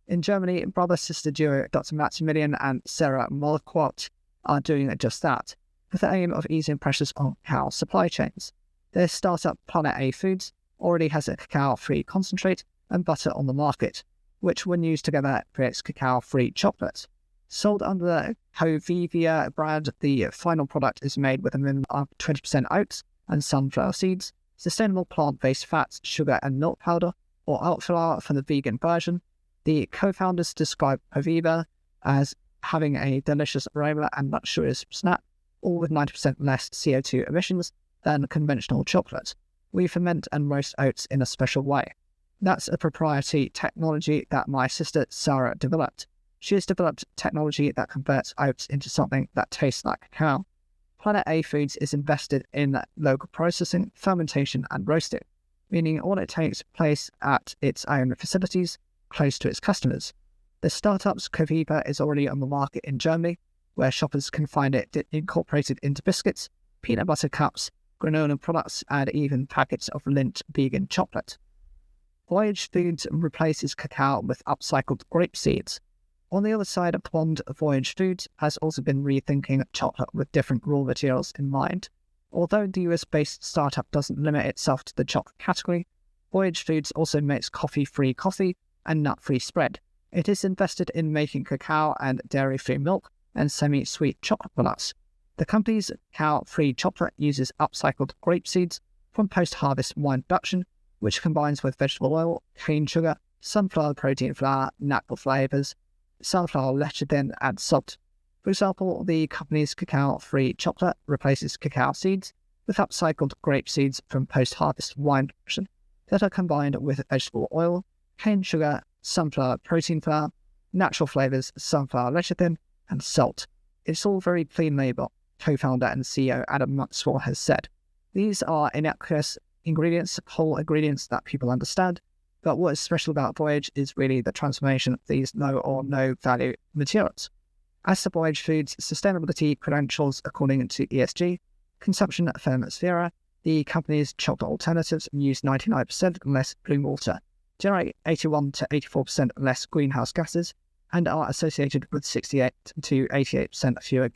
In Germany, brother-sister duo Dr. Maximilian and Sarah Molquat are doing just that, with the aim of easing pressures on cacao supply chains. Their startup Planet A Foods already has a cacao-free concentrate and butter on the market, which when used together creates cacao-free chocolate. Sold under the Covivia brand, the final product is made with a minimum of 20% oats and sunflower seeds, sustainable plant-based fats, sugar and milk powder, or oat flour for the vegan version. The co-founders describe Covivia as having a delicious aroma and luxurious snack, all with 90% less CO2 emissions than conventional chocolate. We ferment and roast oats in a special way. That's a proprietary technology that my sister Sarah developed. She has developed technology that converts oats into something that tastes like cacao. Planet A Foods is invested in local processing, fermentation and roasting, meaning all it takes place at its own facilities, close to its customers. The startup's Covivia is already on the market in Germany, where shoppers can find it incorporated into biscuits, peanut butter cups, granola products and even packets of Lindt vegan chocolate. Voyage Foods replaces cacao with upcycled grape seeds. On the other side of the pond, Voyage Foods has also been rethinking chocolate with different raw materials in mind. Although the US-based startup doesn't limit itself to the chocolate category, Voyage Foods also makes coffee-free coffee and nut-free spread. It is invested in making cacao and dairy-free milk and semi-sweet chocolate products. The company's cacao-free chocolate uses upcycled grape seeds from post-harvest wine production, which combines with vegetable oil, cane sugar, sunflower protein flour, natural flavours, sunflower lecithin and salt. For example, the company's cacao-free chocolate replaces cacao seeds with upcycled grape seeds from post-harvest wine production that are combined with vegetable oil, cane sugar, sunflower protein flour, natural flavours, sunflower lecithin and salt. It's all very clean label, co-founder and CEO Adam Maxwell has said. These are innocuous ingredients, whole ingredients that people understand, but what is special about Voyage is really the transformation of these low or no value materials. As to Voyage Foods' sustainability credentials according to ESG, Consumption Thermosphera, the company's chocolate alternatives use 99% less blue water, generate 81 to 84% less greenhouse gases, and are associated with 68 to 88% fewer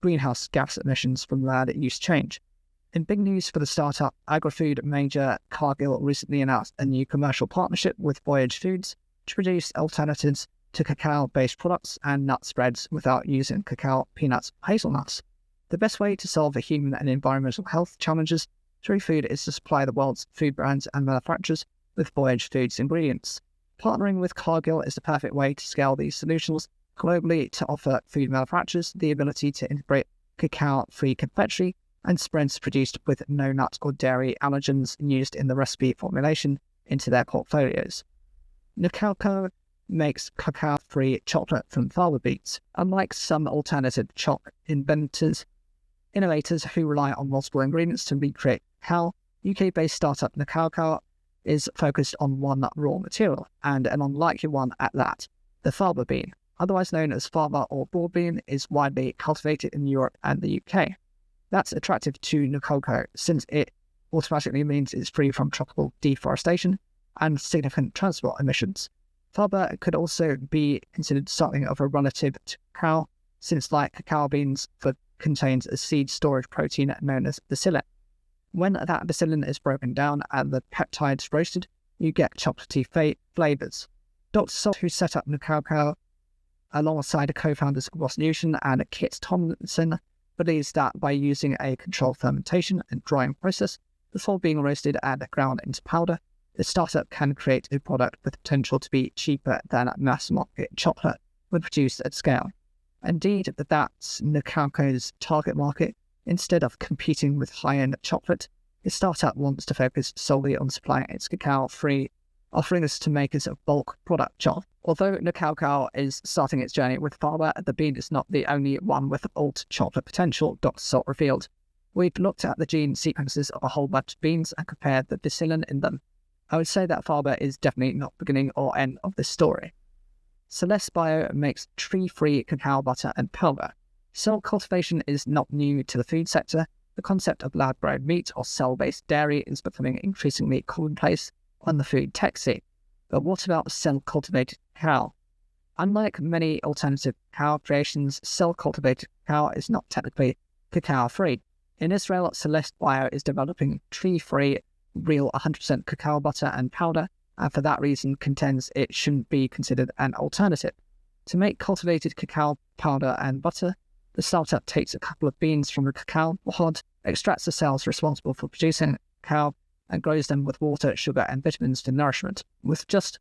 greenhouse gas emissions from land use change. In big news for the startup, agri-food major Cargill recently announced a new commercial partnership with Voyage Foods to produce alternatives to cacao-based products and nut spreads without using cacao, peanuts, or hazelnuts. The best way to solve the human and environmental health challenges through food is to supply the world's food brands and manufacturers with Voyage Foods ingredients. Partnering with Cargill is the perfect way to scale these solutions globally to offer food manufacturers the ability to integrate cacao-free confectionery and spreads produced with no nut or dairy allergens used in the recipe formulation into their portfolios. Nucalco makes cacao-free chocolate from fava beans. Unlike some alternative chocolate innovators who rely on multiple ingredients to recreate cacao, UK-based startup Nucalco is focused on one raw material, and an unlikely one at that. The fava bean, otherwise known as fava or broad bean, is widely cultivated in Europe and the UK. That's attractive to the cocoa since it automatically means it's free from tropical deforestation and significant transport emissions. Faba could also be considered something of a relative to cacao, since like cacao beans, it contains a seed storage protein known as bacillin. When that bacillin is broken down and the peptides roasted, you get chocolatey flavours. Dr. Salt, who set up the cacao alongside the co-founders Ross Newton and Kit Tomlinson, believes that by using a controlled fermentation and drying process before being roasted and ground into powder, the startup can create a product with potential to be cheaper than mass market chocolate when produced at scale. Indeed, that's the cocoa's target market. Instead of competing with high-end chocolate, the startup wants to focus solely on supplying its cacao-free, offering this to makers of bulk product chocolate. Although the cacao is starting its journey with Faba, the bean is not the only one with alt chocolate potential, Dr. Salt revealed. We've looked at the gene sequences of a whole bunch of beans and compared the bacillin in them. I would say that Faba is definitely not beginning or end of this story. Celeste Bio makes tree-free cacao butter and powder. Cell cultivation is not new to the food sector. The concept of lab-grown meat or cell-based dairy is becoming increasingly commonplace on the food tech scene. But what about cell-cultivated cacao? Unlike many alternative cacao creations, cell-cultivated cacao is not technically cacao-free. In Israel, Celeste Bio is developing tree-free, real 100% cacao butter and powder, and for that reason contends it shouldn't be considered an alternative. To make cultivated cacao powder and butter, the startup takes a couple of beans from the cacao pod, extracts the cells responsible for producing cacao, and grows them with water, sugar, and vitamins for nourishment. With just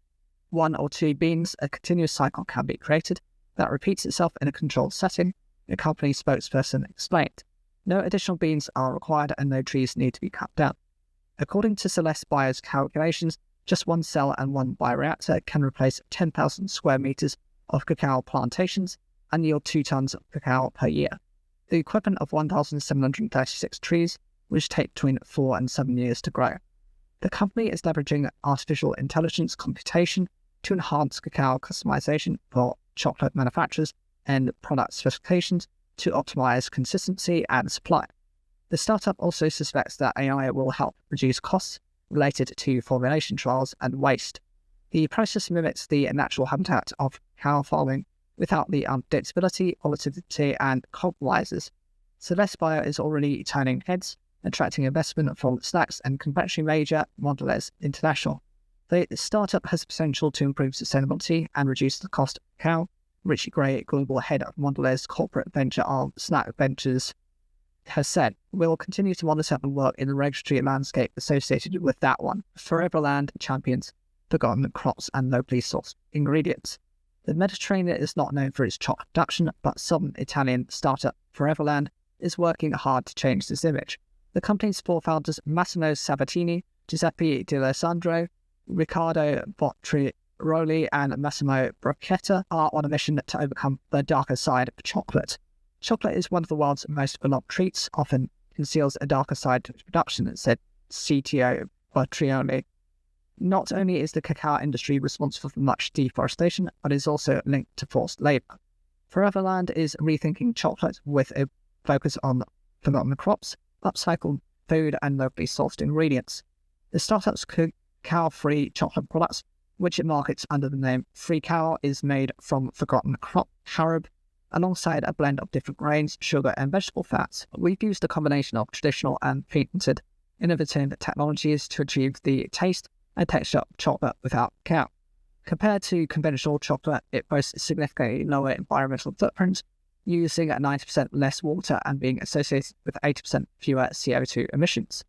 1 or 2 beans, a continuous cycle can be created that repeats itself in a controlled setting, the company spokesperson explained. No additional beans are required and no trees need to be cut down. According to Celeste Bio's calculations, just 1 cell and 1 bioreactor can replace 10,000 square meters of cacao plantations and yield 2 tons of cacao per year, the equivalent of 1,736 trees, which take between 4 and 7 years to grow. The company is leveraging artificial intelligence computation to enhance cacao customization for chocolate manufacturers and product specifications to optimize consistency and supply. The startup also suspects that AI will help reduce costs related to formulation trials and waste. The process mimics the natural habitat of cacao farming without the unpredictability, volatility, and compromises. Celeste Bio is already turning heads, attracting investment from snacks and confectionery major Mondelez International. The startup has potential to improve sustainability and reduce the cost of cacao. Richie Gray, global head of Mondelez corporate venture arm Snack Ventures, has said, "We'll continue to monitor and work in the regulatory landscape associated with that one. Foreverland champions forgotten crops and locally sourced ingredients." The Mediterranean is not known for its chocolate production, but southern Italian startup Foreverland is working hard to change this image. The company's 4 founders, Massimo Sabatini, Giuseppe D'Alessandro, Riccardo Bottiroli, and Massimo Brocchetta, are on a mission to overcome the darker side of chocolate. Chocolate is one of the world's most beloved treats, often conceals a darker side to its production, said CTO Bottiroli. Not only is the cacao industry responsible for much deforestation, but is also linked to forced labour. Foreverland is rethinking chocolate with a focus on forgotten crops, upcycled food, and locally sourced ingredients. The startup's cacao-free chocolate products, which it markets under the name Free Cacao, is made from forgotten crop carob, alongside a blend of different grains, sugar, and vegetable fats. We've used a combination of traditional and patented innovative technologies to achieve the taste and texture of chocolate without cacao. Compared to conventional chocolate, it boasts a significantly lower environmental footprint, using 90% less water and being associated with 80% fewer CO2 emissions.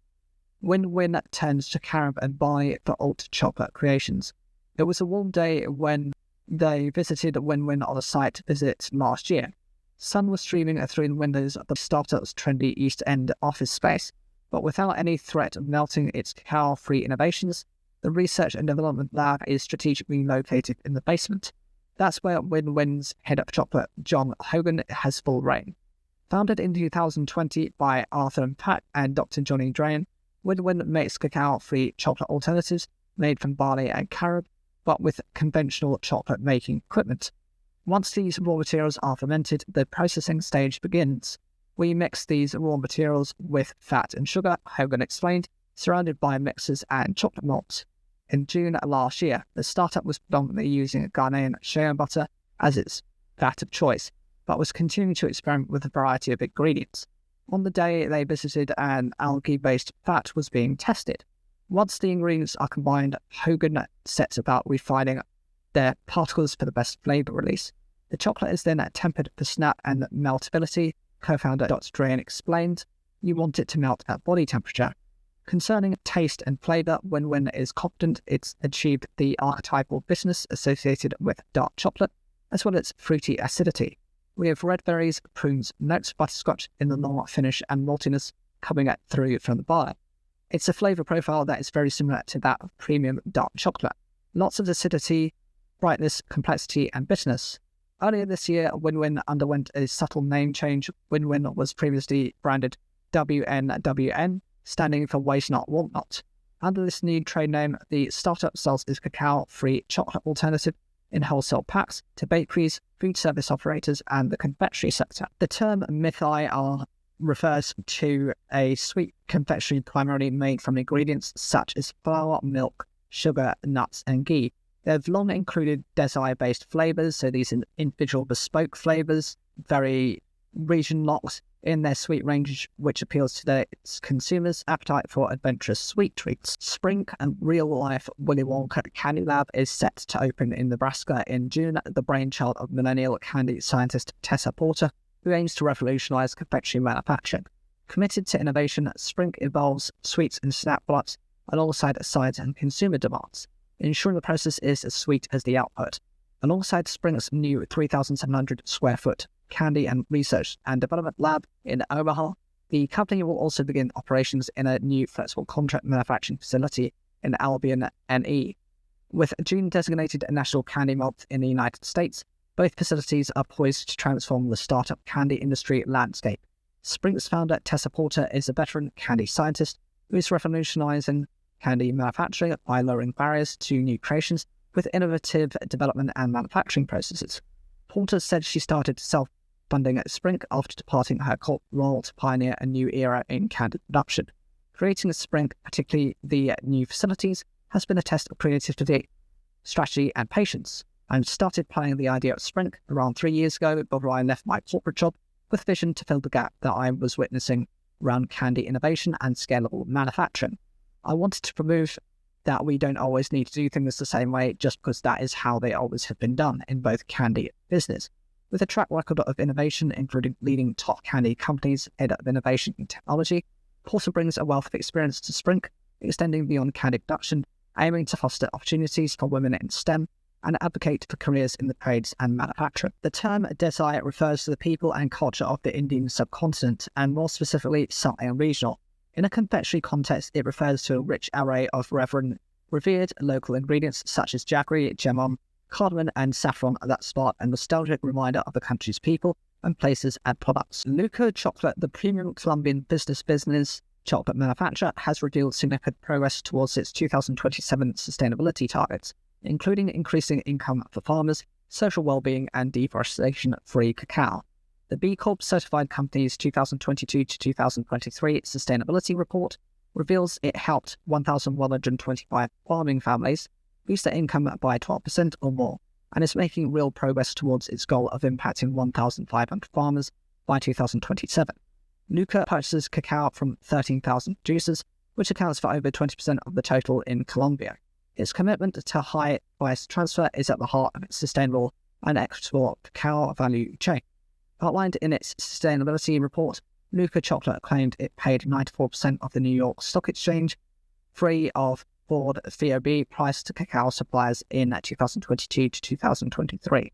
Win-Win turns to carob and buy for alt chocolate creations. It was a warm day when they visited Win-Win on a site visit last year. Sun was streaming through the windows of the startup's trendy East End office space, but without any threat of melting its cacao-free innovations, the research and development lab is strategically located in the basement. That's where Win-Win's head of chocolate, John Hogan, has full reign. Founded in 2020 by Arthur and Pat and Dr. Johnny Drain, Win-Win makes cacao-free chocolate alternatives made from barley and carob, but with conventional chocolate making equipment. Once these raw materials are fermented, the processing stage begins. We mix these raw materials with fat and sugar, Hogan explained, surrounded by mixers and chocolate malts. In June last year, the startup was predominantly using Ghanaian shea butter as its fat of choice, but was continuing to experiment with a variety of ingredients. On the day they visited, an algae-based fat was being tested. Once the ingredients are combined, Hogan sets about refining their particles for the best flavour release. The chocolate is then tempered for snap and meltability, co-founder Dr. Drain explained. You want it to melt at body temperature. Concerning taste and flavour, Win-Win is confident it's achieved the archetypal bitterness associated with dark chocolate, as well as fruity acidity. We have red berries, prunes, notes, butterscotch in the long finish and maltiness coming through from the bar. It's a flavour profile that is very similar to that of premium dark chocolate. Lots of acidity, brightness, complexity and bitterness. Earlier this year, Win-Win underwent a subtle name change. Win-Win was previously branded WNWN, standing for Waste Not Want Not. Under this new trade name, the startup sells its cacao-free chocolate alternative in wholesale packs to bakeries, food service operators, and the confectionery sector. The term mythi refers to a sweet confectionery primarily made from ingredients such as flour, milk, sugar, nuts, and ghee. They've long included desire-based flavours, so these are individual bespoke flavours, very region-locked in their sweet range, which appeals to its consumers' appetite for adventurous sweet treats. Spring, a real-life Willy Wonka candy lab, is set to open in Nebraska in June, the brainchild of millennial candy scientist Tessa Porter, who aims to revolutionise confectionery manufacturing. Committed to innovation, Spring evolves sweets and snap blocks alongside sides and consumer demands, ensuring the process is as sweet as the output. Alongside Spring's new 3,700 square foot candy and research and development lab in Omaha, the company will also begin operations in a new flexible contract manufacturing facility in Albion, NE. With June designated a National Candy Month in the United States, both facilities are poised to transform the startup candy industry landscape. Spring's founder, Tessa Porter, is a veteran candy scientist who is revolutionizing candy manufacturing by lowering barriers to new creations with innovative development and manufacturing processes. Porter said she started self-funding at Spring after departing her corporate role to pioneer a new era in candy production. Creating Spring, particularly the new facilities, has been a test of creativity, strategy, and patience. I started playing the idea of Spring around 3 years ago before I left my corporate job with vision to fill the gap that I was witnessing around candy innovation and scalable manufacturing. I wanted to prove that we don't always need to do things the same way just because that is how they always have been done in both candy and business. With a track record of innovation, including leading top candy companies, head of innovation and technology, Porter brings a wealth of experience to Spring, extending beyond candy production, aiming to foster opportunities for women in STEM and advocate for careers in the trades and manufacturing. The term Desai refers to the people and culture of the Indian subcontinent, and more specifically, South and regional. In a confectionery context, it refers to a rich array of revered local ingredients such as jaggery, jamon, cardamom, and saffron that spark a nostalgic reminder of the country's people and places and products. Luca Chocolate, the premium Colombian business chocolate manufacturer, has revealed significant progress towards its 2027 sustainability targets, including increasing income for farmers, social well-being, and deforestation-free cacao. The B Corp certified company's 2022 to 2023 sustainability report reveals it helped 1,125 farming families boost their income by 12% or more, and is making real progress towards its goal of impacting 1,500 farmers by 2027. Luca purchases cacao from 13,000 producers, which accounts for over 20% of the total in Colombia. Its commitment to high price transfer is at the heart of its sustainable and equitable cacao value chain. Outlined in its sustainability report, Luca Chocolate claimed it paid 94% of the New York Stock Exchange free of board FOB price to cacao suppliers in 2022 to 2023.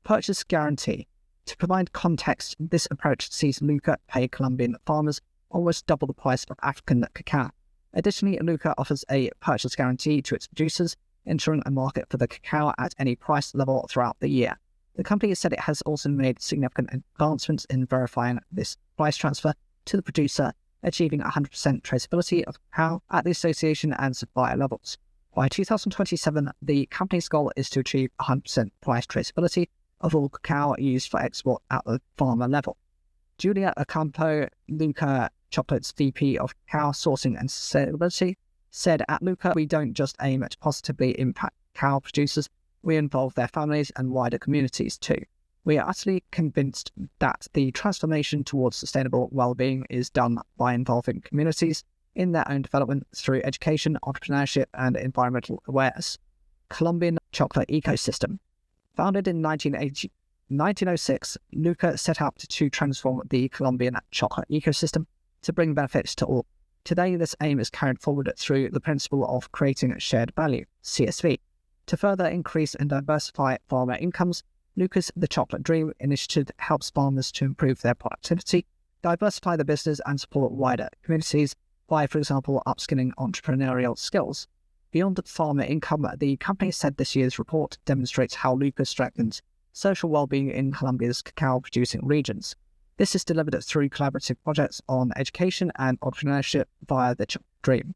Purchase guarantee. To provide context, this approach sees Luca pay Colombian farmers almost double the price of African cacao. Additionally, Luca offers a purchase guarantee to its producers, ensuring a market for the cacao at any price level throughout the year. The company said it has also made significant advancements in verifying this price transfer to the producer, achieving 100% traceability of cacao at the association and supplier levels. By 2027, the company's goal is to achieve 100% price traceability of all cacao used for export at the farmer level. Julia Ocampo, Luca Chocolate's VP of Cacao Sourcing and Sustainability, said, "At Luca, we don't just aim to positively impact cacao producers, we involve their families and wider communities too. We are utterly convinced that the transformation towards sustainable well-being is done by involving communities in their own development through education, entrepreneurship, and environmental awareness." Colombian chocolate ecosystem. Founded in 1906, Luca set out to transform the Colombian chocolate ecosystem to bring benefits to all. Today, this aim is carried forward through the principle of creating shared value, CSV. To further increase and diversify farmer incomes, Luca's The Chocolate Dream initiative helps farmers to improve their productivity, diversify the business, and support wider communities by, for example, upskilling entrepreneurial skills. Beyond farmer income, the company said this year's report demonstrates how Luca strengthens social well-being in Colombia's cacao-producing regions. This is delivered through collaborative projects on education and entrepreneurship via the Chocolate Dream,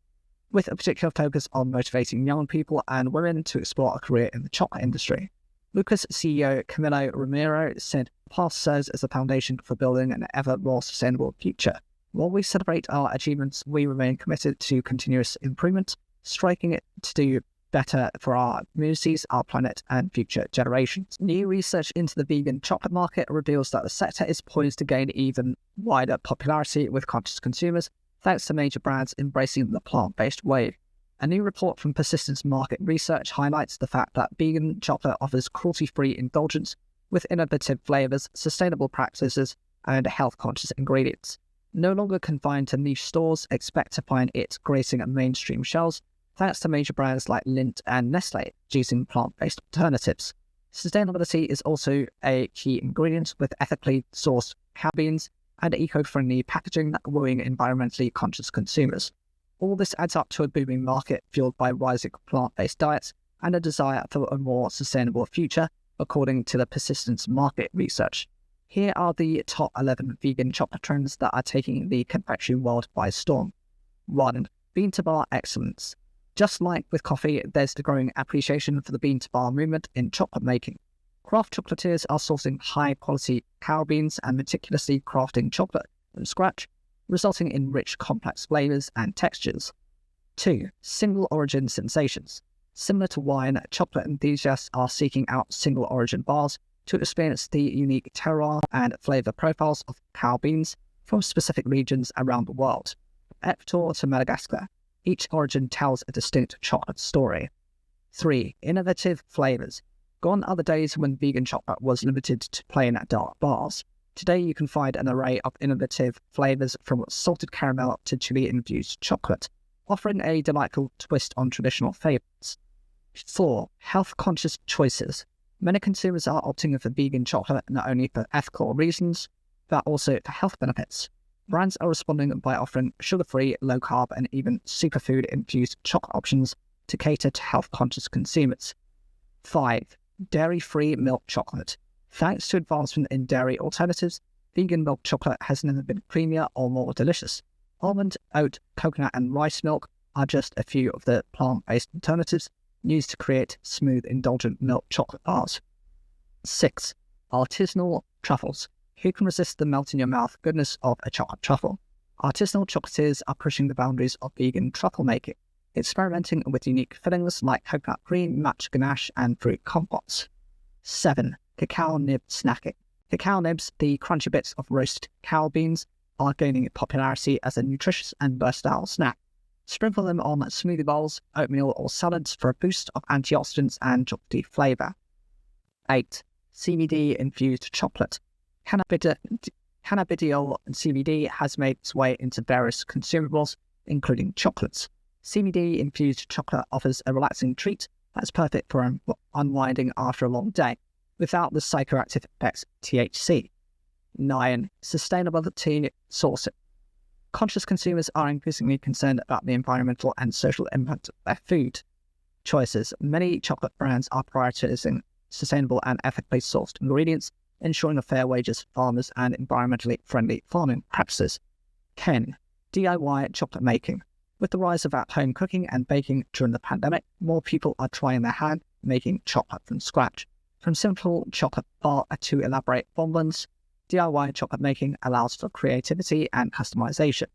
with a particular focus on motivating young people and women to explore a career in the chocolate industry. Luca's CEO Camilo Romero said, "The past serves as a foundation for building an ever more sustainable future. While we celebrate our achievements, we remain committed to continuous improvement, striking it to do better for our communities, our planet, and future generations." New research into the vegan chocolate market reveals that the sector is poised to gain even wider popularity with conscious consumers, thanks to major brands embracing the plant-based wave. A new report from Persistence Market Research highlights the fact that vegan chocolate offers cruelty-free indulgence with innovative flavors, sustainable practices, and health-conscious ingredients. No longer confined to niche stores, expect to find it gracing mainstream shelves, thanks to major brands like Lindt and Nestle using plant-based alternatives. Sustainability is also a key ingredient, with ethically sourced cacao beans and eco-friendly packaging wooing environmentally conscious consumers. All this adds up to a booming market fueled by rising plant-based diets and a desire for a more sustainable future, according to the Persistence Market Research. Here are the top 11 vegan chocolate trends that are taking the confectionery world by storm. 1. Bean-to-bar excellence. Just like with coffee, there's the growing appreciation for the bean-to-bar movement in chocolate making. Craft chocolatiers are sourcing high-quality cacao beans and meticulously crafting chocolate from scratch, resulting in rich, complex flavors and textures. 2. Single-origin sensations. Similar to wine, chocolate enthusiasts are seeking out single-origin bars to experience the unique terroir and flavor profiles of cacao beans from specific regions around the world. Ecuador to Madagascar. Each origin tells a distinct chocolate story. 3. Innovative flavors. Gone are the days when vegan chocolate was limited to plain dark bars. Today you can find an array of innovative flavors from salted caramel to chili-infused chocolate, offering a delightful twist on traditional favorites. 4. Health-conscious choices. Many consumers are opting for vegan chocolate not only for ethical reasons, but also for health benefits. Brands are responding by offering sugar-free, low-carb, and even superfood-infused chocolate options to cater to health-conscious consumers. 5. Dairy-free milk chocolate. Thanks to advancement in dairy alternatives, vegan milk chocolate has never been creamier or more delicious. Almond, oat, coconut, and rice milk are just a few of the plant-based alternatives used to create smooth, indulgent milk chocolate bars. 6. Artisanal truffles. Who can resist the melt-in-your-mouth goodness of a chocolate truffle? Artisanal chocolatiers are pushing the boundaries of vegan truffle making, experimenting with unique fillings like coconut cream, matcha ganache, and fruit compotes. 7. Cacao nib snacking. Cacao nibs, the crunchy bits of roasted cacao beans, are gaining popularity as a nutritious and versatile snack. Sprinkle them on smoothie bowls, oatmeal, or salads for a boost of antioxidants and chocolatey flavour. 8. CBD-infused chocolate. Cannabidiol CBD has made its way into various consumables, including chocolates. CBD-infused chocolate offers a relaxing treat that's perfect for unwinding after a long day, without the psychoactive effects of THC. 9. Sustainability sourcing. Conscious consumers are increasingly concerned about the environmental and social impact of their food choices. Many chocolate brands are prioritizing sustainable and ethically sourced ingredients, ensuring fair wages for farmers and environmentally friendly farming practices. 10. DIY chocolate making. With the rise of at-home cooking and baking during the pandemic, more people are trying their hand making chocolate from scratch. From simple chocolate bar to elaborate bonbons, DIY chocolate making allows for creativity and customization.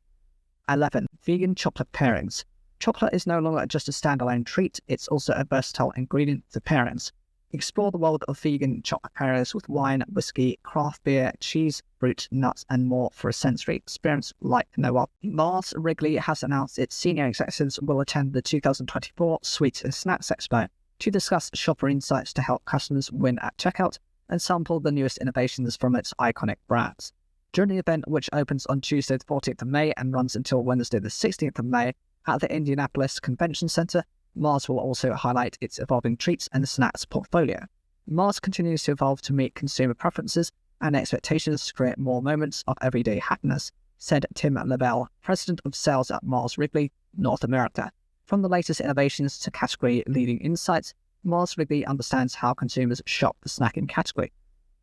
11. Vegan chocolate pairings. Chocolate is no longer just a standalone treat, it's also a versatile ingredient for pairings. Explore the world of vegan chocolate pairings with wine, whiskey, craft beer, cheese, fruit, nuts, and more for a sensory experience like no other. Mars Wrigley has announced its senior executives will attend the 2024 Sweets and Snacks Expo to discuss shopper insights to help customers win at checkout and sample the newest innovations from its iconic brands. During the event, which opens on Tuesday the 14th of May and runs until Wednesday the 16th of May at the Indianapolis Convention Center, Mars will also highlight its evolving treats and snacks portfolio. Mars continues to evolve to meet consumer preferences and expectations to create more moments of everyday happiness, said Tim Lavelle, President of Sales at Mars Wrigley, North America. From the latest innovations to category-leading insights, Mars Wrigley understands how consumers shop the snacking category.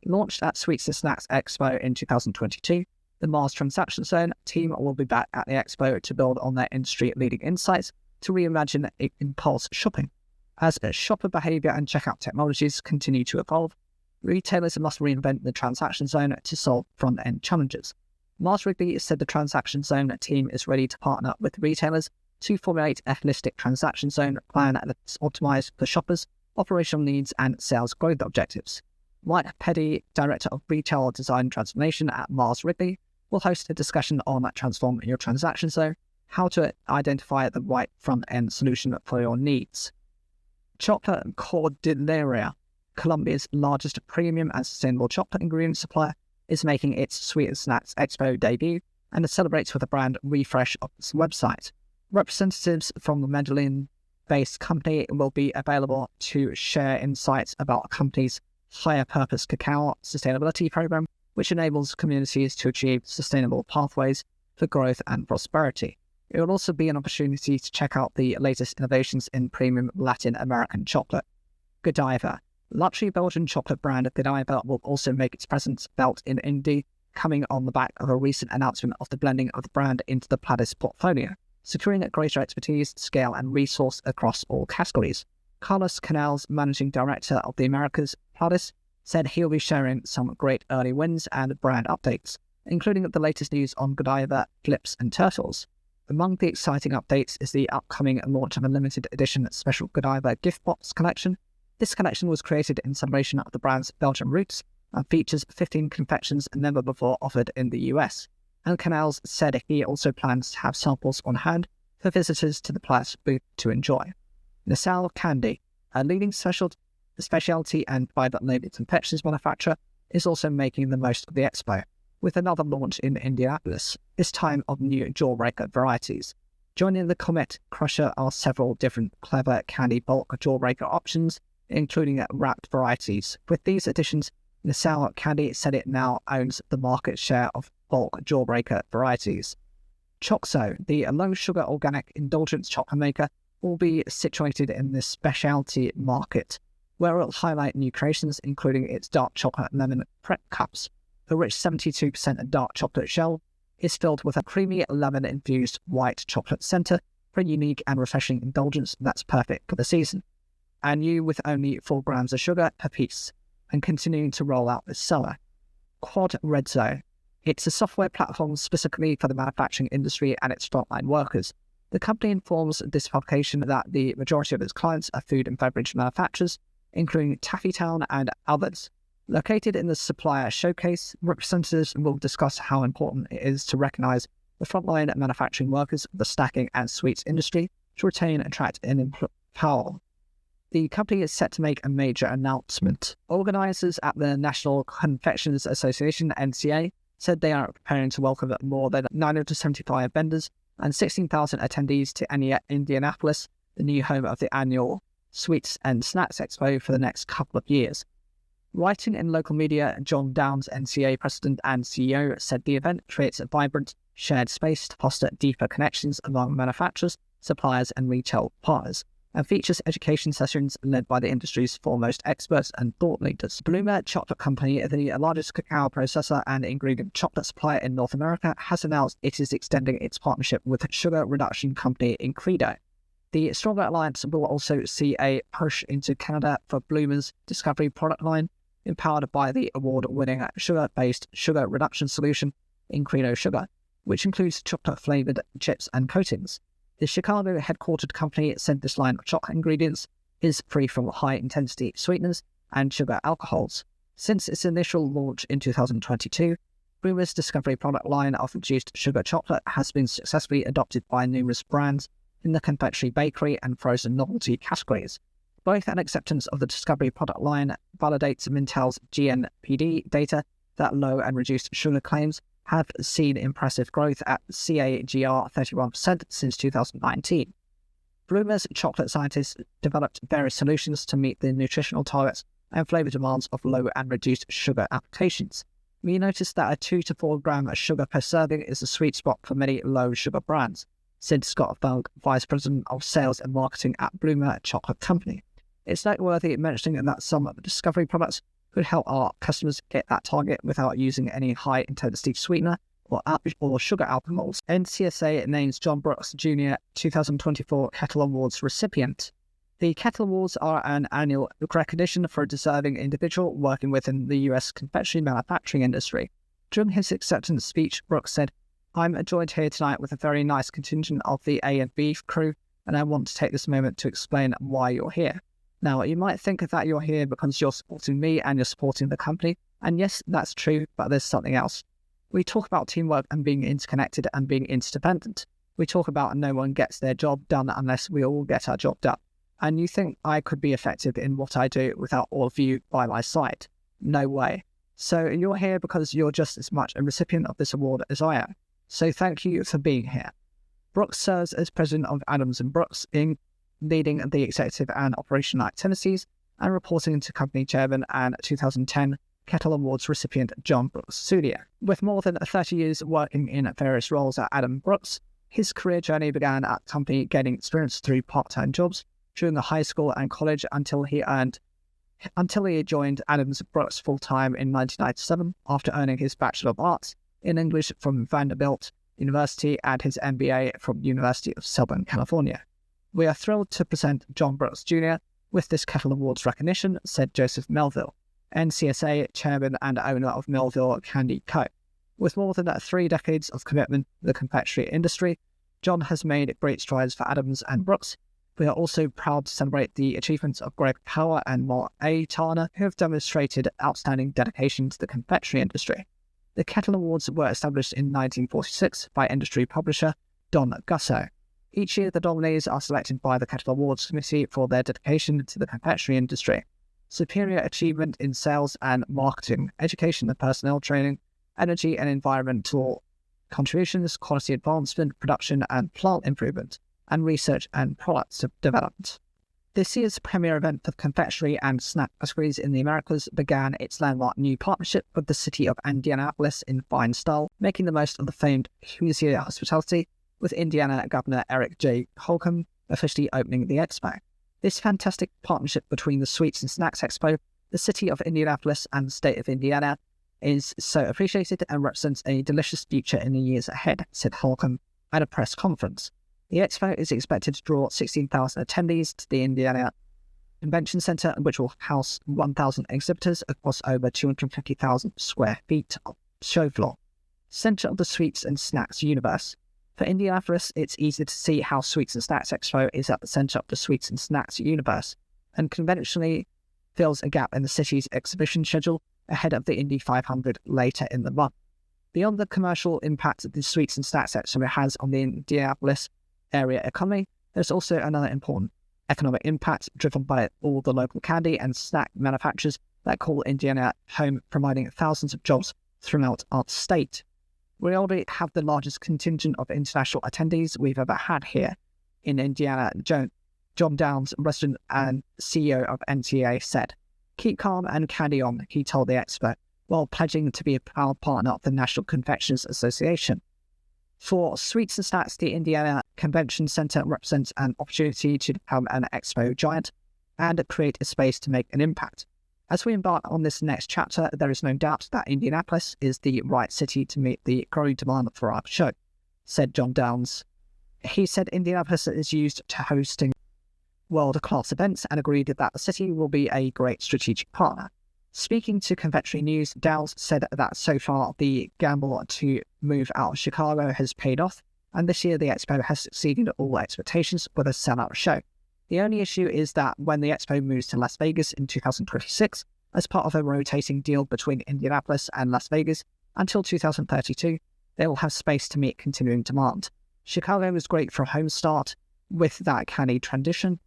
Launched at Sweets and Snacks Expo in 2022, the Mars Transaction Zone team will be back at the expo to build on their industry-leading insights to reimagine impulse shopping. As shopper behavior and checkout technologies continue to evolve, retailers must reinvent the transaction zone to solve front-end challenges. Mars Wrigley said the transaction zone team is ready to partner with retailers to formulate a holistic transaction zone plan that's optimized for shoppers, operational needs, and sales growth objectives. Mike Peddy, Director of Retail Design Transformation at Mars Wrigley, will host a discussion on Transform Your Transaction Zone, how to identify the right front-end solution for your needs. Chocolate Cordillera, Colombia's largest premium and sustainable chocolate ingredient supplier, is making its Sweet and Snacks Expo debut and it celebrates with a brand refresh of its website. Representatives from the Medellin-based company will be available to share insights about the company's higher purpose cacao sustainability program, which enables communities to achieve sustainable pathways for growth and prosperity. It will also be an opportunity to check out the latest innovations in premium Latin American chocolate. Godiva. Luxury Belgian chocolate brand Godiva will also make its presence felt in Indy, coming on the back of a recent announcement of the blending of the brand into the Pladis portfolio, securing a greater expertise, scale, and resource across all categories. Carlos Canals, Managing Director of the Americas, Pladis, said he'll be sharing some great early wins and brand updates, including the latest news on Godiva, Flips, and Turtles. Among the exciting updates is the upcoming launch of a limited edition special Godiva gift box collection. This collection was created in celebration of the brand's Belgian roots and features 15 confections never before offered in the US. And Canals said he also plans to have samples on hand for visitors to the Pladis booth to enjoy. Nassau Candy, a leading specialty and private label confections manufacturer, is also making the most of the expo, with another launch in Indianapolis, this time of new jawbreaker varieties. Joining the Comet Crusher are several different clever candy bulk jawbreaker options, including wrapped varieties. With these additions, Nassau Candy said it now owns the market share of bulk jawbreaker varieties. Choxo, the low-sugar organic indulgence chocolate maker, will be situated in the specialty market, where it will highlight new creations, including its dark chocolate lemon prep cups. The rich 72% dark chocolate shell is filled with a creamy lemon-infused white chocolate center for a unique and refreshing indulgence that's perfect for the season. And new with only 4 grams of sugar per piece, and continuing to roll out this summer. Quad Redzo. It's a software platform specifically for the manufacturing industry and its frontline workers. The company informs this publication that the majority of its clients are food and beverage manufacturers, including Taffytown and others. Located in the supplier showcase, representatives will discuss how important it is to recognize the frontline manufacturing workers of the snacking and sweets industry to retain, attract, and empower. The company is set to make a major announcement. Organizers at the National Confectioners Association, NCA, said they are preparing to welcome more than 975 vendors and 16,000 attendees to Indianapolis, the new home of the annual Sweets and Snacks Expo for the next couple of years. Writing in local media, John Downs, NCA President and CEO, said the event creates a vibrant, shared space to foster deeper connections among manufacturers, suppliers, and retail partners, and features education sessions led by the industry's foremost experts and thought leaders. Bloomer Chocolate Company, the largest cacao processor and ingredient chocolate supplier in North America, has announced it is extending its partnership with sugar reduction company Incredo. The stronger alliance will also see a push into Canada for Bloomer's Discovery product line, empowered by the award-winning sugar-based sugar reduction solution Incredo Sugar, which includes chocolate-flavored chips and coatings. The Chicago-headquartered company said this line of chocolate ingredients is free from high-intensity sweeteners and sugar alcohols. Since its initial launch in 2022, Bloomer's Discovery product line of reduced sugar chocolate has been successfully adopted by numerous brands in the confectionery, bakery, and frozen novelty categories. Both an acceptance of the Discovery product line validates Mintel's GNPD data that low and reduced sugar claims have seen impressive growth at CAGR 31% since 2019. Bloomer's chocolate scientists developed various solutions to meet the nutritional targets and flavour demands of low and reduced sugar applications. We noticed that a 2 to 4 gram of sugar per serving is a sweet spot for many low sugar brands, said Scott Felg, Vice President of Sales and Marketing at Bloomer Chocolate Company. It's noteworthy mentioning that some of the Discovery products could help our customers get that target without using any high-intensity sweetener or sugar alcohols. NCSA names John Brooks Jr. 2024 Kettle Awards recipient. The Kettle Awards are an annual recognition for a deserving individual working within the US confectionery manufacturing industry. During his acceptance speech, Brooks said, "I'm joined here tonight with a very nice contingent of the A and B crew, and I want to take this moment to explain why you're here. Now, you might think that you're here because you're supporting me and you're supporting the company, and yes, that's true, but there's something else. We talk about teamwork and being interconnected and being interdependent. We talk about no one gets their job done unless we all get our job done. And you think I could be effective in what I do without all of you by my side? No way. So you're here because you're just as much a recipient of this award as I am. So thank you for being here." Brooks serves as president of Adams & Brooks, Inc., leading the executive and operational activities and reporting to company chairman and 2010 Kettle Awards recipient John Brooks Sr. With more than 30 years working in various roles at Adams Brooks, his career journey began at the company gaining experience through part-time jobs during the high school and college until he joined Adams Brooks full-time in 1997 after earning his Bachelor of Arts in English from Vanderbilt University and his MBA from University of Southern California. "We are thrilled to present John Brooks Jr. with this Kettle Awards recognition," said Joseph Melville, NCSA chairman and owner of Melville Candy Co. With more than 3 decades of commitment to the confectionery industry, John has made great strides for Adams and Brooks. We are also proud to celebrate the achievements of Greg Power and Mark A. Tarner, who have demonstrated outstanding dedication to the confectionery industry. The Kettle Awards were established in 1946 by industry publisher Don Gusso. Each year, the nominees are selected by the Kettle Awards Committee for their dedication to the confectionery industry, superior achievement in sales and marketing, education and personnel training, energy and environmental contributions, quality advancement, production and plant improvement, and research and product development. This year's premier event for confectionery and snack categories in the Americas began its landmark new partnership with the city of Indianapolis in fine style, making the most of the famed Hoosier hospitality, with Indiana Governor Eric J. Holcomb officially opening the expo. This fantastic partnership between the Sweets and Snacks Expo, the city of Indianapolis, and the state of Indiana is so appreciated and represents a delicious future in the years ahead, said Holcomb at a press conference. The expo is expected to draw 16,000 attendees to the Indiana Convention Center, which will house 1,000 exhibitors across over 250,000 square feet of show floor. Center of the Sweets and Snacks universe. For Indianapolis, it's easy to see how Sweets and Snacks Expo is at the center of the Sweets and Snacks universe, and conventionally fills a gap in the city's exhibition schedule ahead of the Indy 500 later in the month. Beyond the commercial impact that the Sweets and Snacks Expo has on the Indianapolis area economy, there's also another important economic impact driven by all the local candy and snack manufacturers that call Indiana home, providing thousands of jobs throughout our state. We already have the largest contingent of international attendees we've ever had here in Indiana, John Downs, resident and CEO of NTA, said. "Keep calm and carry on," he told the expert, while pledging to be a proud partner of the National Confectioners Association. For Sweets and Snacks, the Indiana Convention Center represents an opportunity to become an expo giant and create a space to make an impact. As we embark on this next chapter, there is no doubt that Indianapolis is the right city to meet the growing demand for our show, said John Downs. He said Indianapolis is used to hosting world-class events and agreed that the city will be a great strategic partner. Speaking to Confectionery News, Downs said that so far the gamble to move out of Chicago has paid off, and this year the expo has exceeded all expectations with a sellout show. The only issue is that when the expo moves to Las Vegas in 2026, as part of a rotating deal between Indianapolis and Las Vegas until 2032, they will have space to meet continuing demand. Chicago was great for a home start with that candy tradition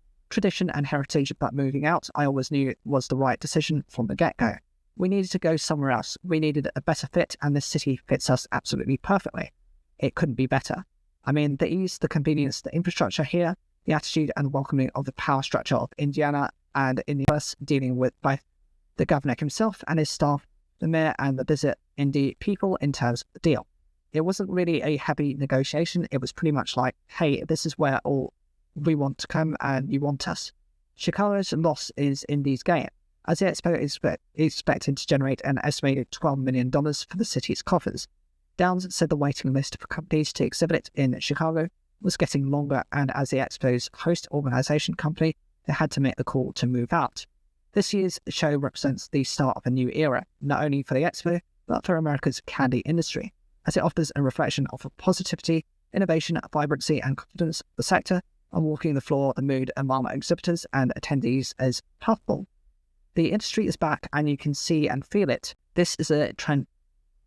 and heritage, but moving out, I always knew it was the right decision from the get-go. We needed to go somewhere else. We needed a better fit, and this city fits us absolutely perfectly. It couldn't be better. I mean, the ease, the convenience, the infrastructure here, the attitude and welcoming of the power structure of Indiana and Indianapolis, dealing with both the governor himself and his staff, the mayor and the visit Indy people in terms of the deal. It wasn't really a heavy negotiation. It was pretty much like, hey, this is where all we want to come and you want us. Chicago's loss is Indy's gain, as the expo is expected to generate an estimated $12 million for the city's coffers. Downs said the waiting list for companies to exhibit in Chicago was getting longer, and as the expo's host organization company, they had to make the call to move out. This year's show represents the start of a new era, not only for the expo, but for America's candy industry, as it offers a reflection of positivity, innovation, vibrancy, and confidence of the sector, and walking the floor, the mood among exhibitors and attendees is palpable. The industry is back, and you can see and feel it. This is a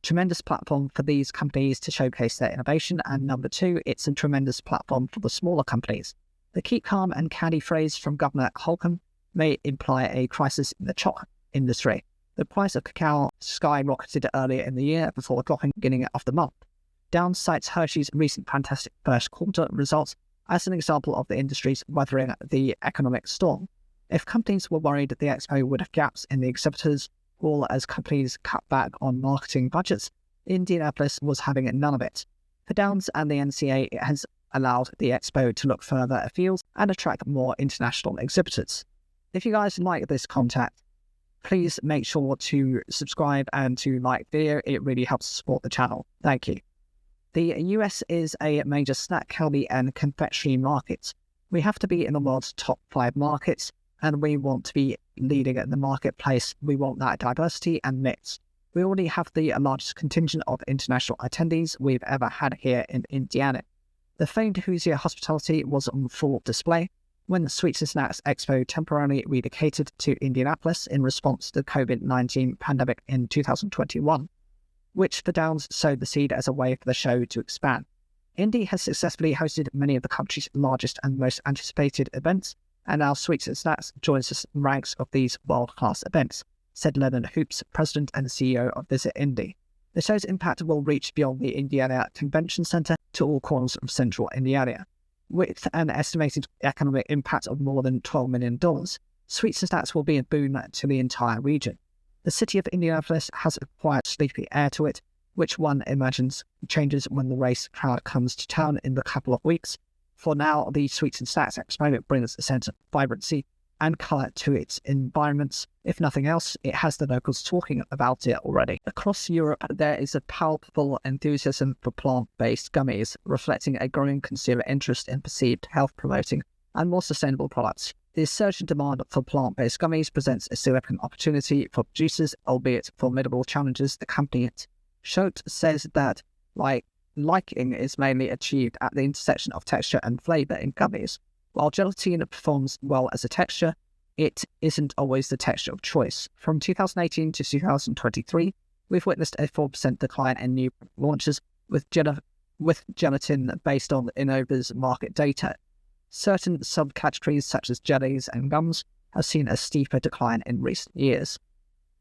tremendous platform for these companies to showcase their innovation, and number two, it's a tremendous platform for the smaller companies. The keep calm and candy phrase from Governor Holcomb may imply a crisis in the chocolate industry. The price of cacao skyrocketed earlier in the year before dropping beginning of the month. Downs cites Hershey's recent fantastic first quarter results as an example of the industry's weathering the economic storm. If companies were worried that the expo would have gaps in the exhibitors, or as companies cut back on marketing budgets, Indianapolis was having none of it. For Downs and the NCA, it has allowed the expo to look further afield and attract more international exhibitors. If you guys like this content, please make sure to subscribe and to like the video. It really helps support the channel. Thank you. The US is a major snack, candy and confectionery market. We have to be in the world's top 5 markets, and we want to be leading in the marketplace. We want that diversity and mix. We already have the largest contingent of international attendees we've ever had here in Indiana. The famed Hoosier hospitality was on full display when the Sweets and Snacks Expo temporarily relocated to Indianapolis in response to the COVID-19 pandemic in 2021, which for Downs sowed the seed as a way for the show to expand. Indy has successfully hosted many of the country's largest and most anticipated events, and now Sweets and Snacks joins the ranks of these world-class events, said Leonard Hoops, president and CEO of Visit Indy. The show's impact will reach beyond the Indiana Convention Center to all corners of central Indiana. With an estimated economic impact of more than $12 million, Sweets and Snacks will be a boon to the entire region. The city of Indianapolis has a quiet, sleepy air to it, which one imagines changes when the race crowd comes to town in a couple of weeks. For now, the Sweets and Snacks Expo brings a sense of vibrancy and colour to its environments. If nothing else, it has the locals talking about it already. Across Europe, there is a palpable enthusiasm for plant-based gummies, reflecting a growing consumer interest in perceived health-promoting and more sustainable products. The surge in demand for plant-based gummies presents a significant opportunity for producers, albeit formidable challenges accompany it. Schultz says that liking is mainly achieved at the intersection of texture and flavour in gummies. While gelatine performs well as a texture, it isn't always the texture of choice. From 2018 to 2023, we've witnessed a 4% decline in new launches with gelatin based on Innova's market data. Certain subcategories such as jellies and gums have seen a steeper decline in recent years.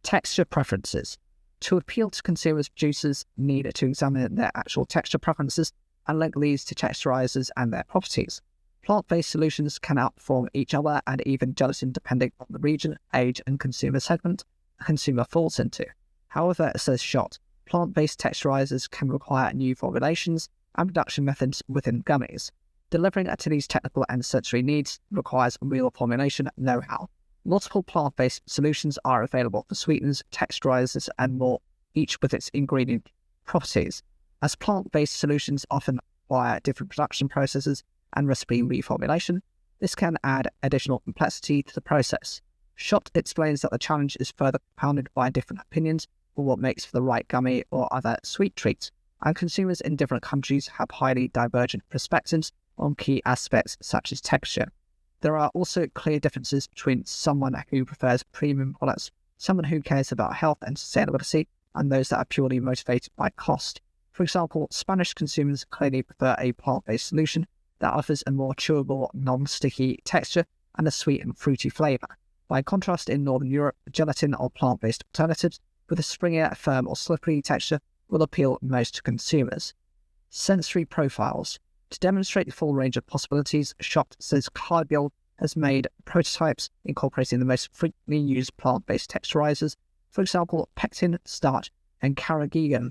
Texture preferences. To appeal to consumers, producers need to examine their actual texture preferences and link these to texturizers and their properties. Plant-based solutions can outperform each other and even gelatin depending on the region, age, and consumer segment a consumer falls into. However, says Schott, plant-based texturizers can require new formulations and production methods within gummies. Delivering to these technical and sensory needs requires real formulation know-how. Multiple plant-based solutions are available for sweeteners, texturizers, and more, each with its ingredient properties. As plant-based solutions often require different production processes and recipe reformulation, this can add additional complexity to the process. Schott explains that the challenge is further compounded by different opinions on what makes for the right gummy or other sweet treats, and consumers in different countries have highly divergent perspectives on key aspects such as texture. There are also clear differences between someone who prefers premium products, someone who cares about health and sustainability, and those that are purely motivated by cost. For example, Spanish consumers clearly prefer a plant-based solution that offers a more chewable, non-sticky texture and a sweet and fruity flavour. By contrast, in Northern Europe, gelatin or plant-based alternatives with a springier, firm or slippery texture will appeal most to consumers. Sensory profiles. To demonstrate the full range of possibilities, Schott says Cargill has made prototypes incorporating the most frequently used plant-based texturizers, for example, pectin, starch, and carrageenan,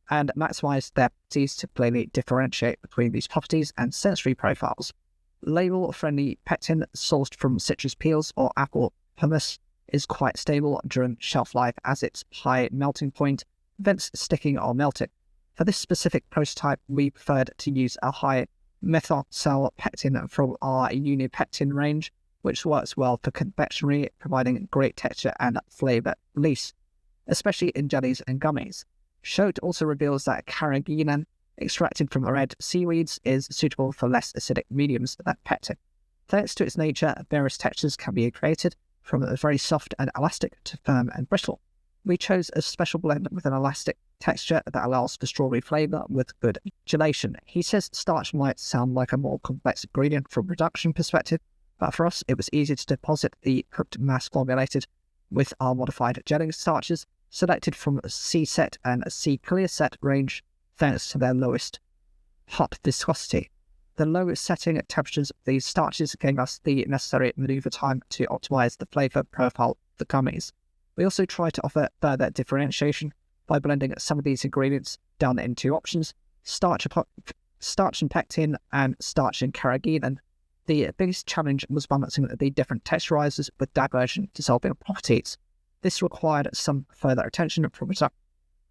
and maximise their properties to clearly differentiate between these properties and sensory profiles. Label-friendly pectin sourced from citrus peels or apple hummus is quite stable during shelf life as its high melting point prevents sticking or melting. For this specific prototype, we preferred to use a high methyl pectin from our Unipectin range, which works well for confectionery, providing great texture and flavour release, especially in jellies and gummies. Schott also reveals that carrageenan, extracted from red seaweeds, is suitable for less acidic mediums than pectin. Thanks to its nature, various textures can be created, from very soft and elastic to firm and brittle. We chose a special blend with an elastic texture that allows for strawberry flavour with good gelation. He says starch might sound like a more complex ingredient from a production perspective, but for us it was easy to deposit the cooked mass formulated with our modified gelling starches, selected from a C-set and a C-clear set range, thanks to their lowest hot viscosity. The low setting temperatures of these starches gave us the necessary manoeuvre time to optimize the flavour profile of the gummies. We also try to offer further differentiation by blending some of these ingredients down into options: starch and pectin and starch and carrageenan. The biggest challenge was balancing the different texturizers with divergent dissolving properties. This required some further attention from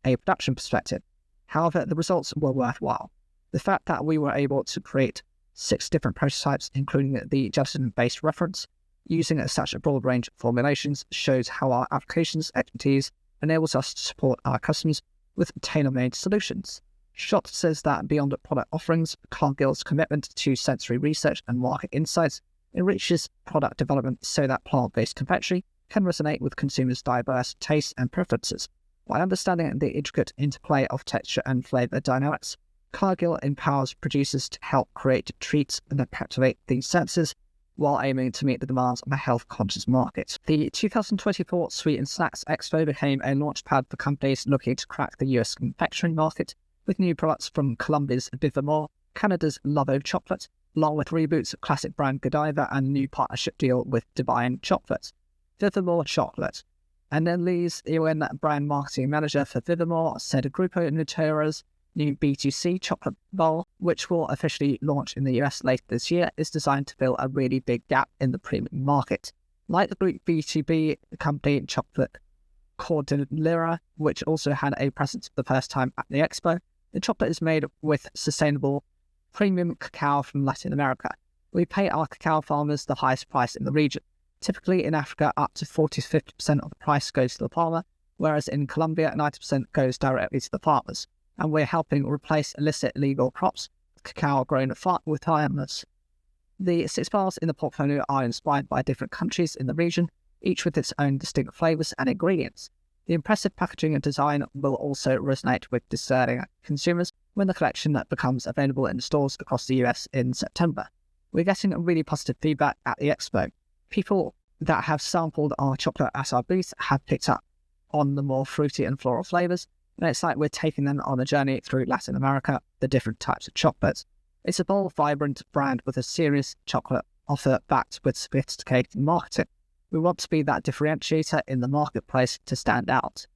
a production perspective. However, the results were worthwhile. The fact that we were able to create 6 different prototypes, including the gelatin-based reference, using such a broad range of formulations, shows how our applications expertise enables us to support our customers with tailor-made solutions. Schott says that beyond product offerings, Cargill's commitment to sensory research and market insights enriches product development so that plant-based confectionery can resonate with consumers' diverse tastes and preferences. By understanding the intricate interplay of texture and flavour dynamics, Cargill empowers producers to help create treats that captivate the senses while aiming to meet the demands of a health-conscious market. The 2024 Sweet and Snacks Expo became a launchpad for companies looking to crack the US confectionery market, with new products from Colombia's Vivamore, Canada's Love Chocolate, along with reboots of classic brand Godiva and a new partnership deal with Divine Chocolate. Vivamore Chocolate. Annelise Ewan, brand marketing manager for Vivamore, said Grupo Natura's new B2C chocolate bowl, which will officially launch in the US later this year, is designed to fill a really big gap in the premium market. Like the group B2B company Chocolate Cordillera, which also had a presence for the first time at the expo, the chocolate is made with sustainable premium cacao from Latin America. We pay our cacao farmers the highest price in the region. Typically in Africa, up to 40 to 50% of the price goes to the farmer, whereas in Colombia, 90% goes directly to the farmers. And we're helping replace illicit legal crops with cacao grown with farmers. The 6 bars in the portfolio are inspired by different countries in the region, each with its own distinct flavours and ingredients. The impressive packaging and design will also resonate with discerning consumers when the collection becomes available in stores across the US in September. We're getting really positive feedback at the expo. People that have sampled our chocolate at our booth have picked up on the more fruity and floral flavours, and it's like we're taking them on a journey through Latin America, the different types of chocolates. It's a bold, vibrant brand with a serious chocolate offer backed with sophisticated marketing. We want to be that differentiator in the marketplace to stand out.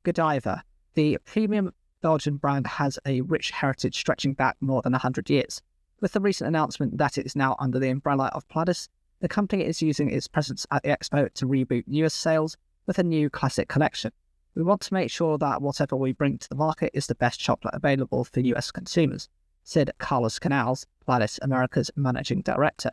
Godiva. The premium Belgian brand has a rich heritage stretching back more than 100 years. With the recent announcement that it is now under the umbrella of Pladis, the company is using its presence at the expo to reboot US sales with a new classic collection. We want to make sure that whatever we bring to the market is the best chocolate available for US consumers, said Carlos Canals, Pladis America's managing director.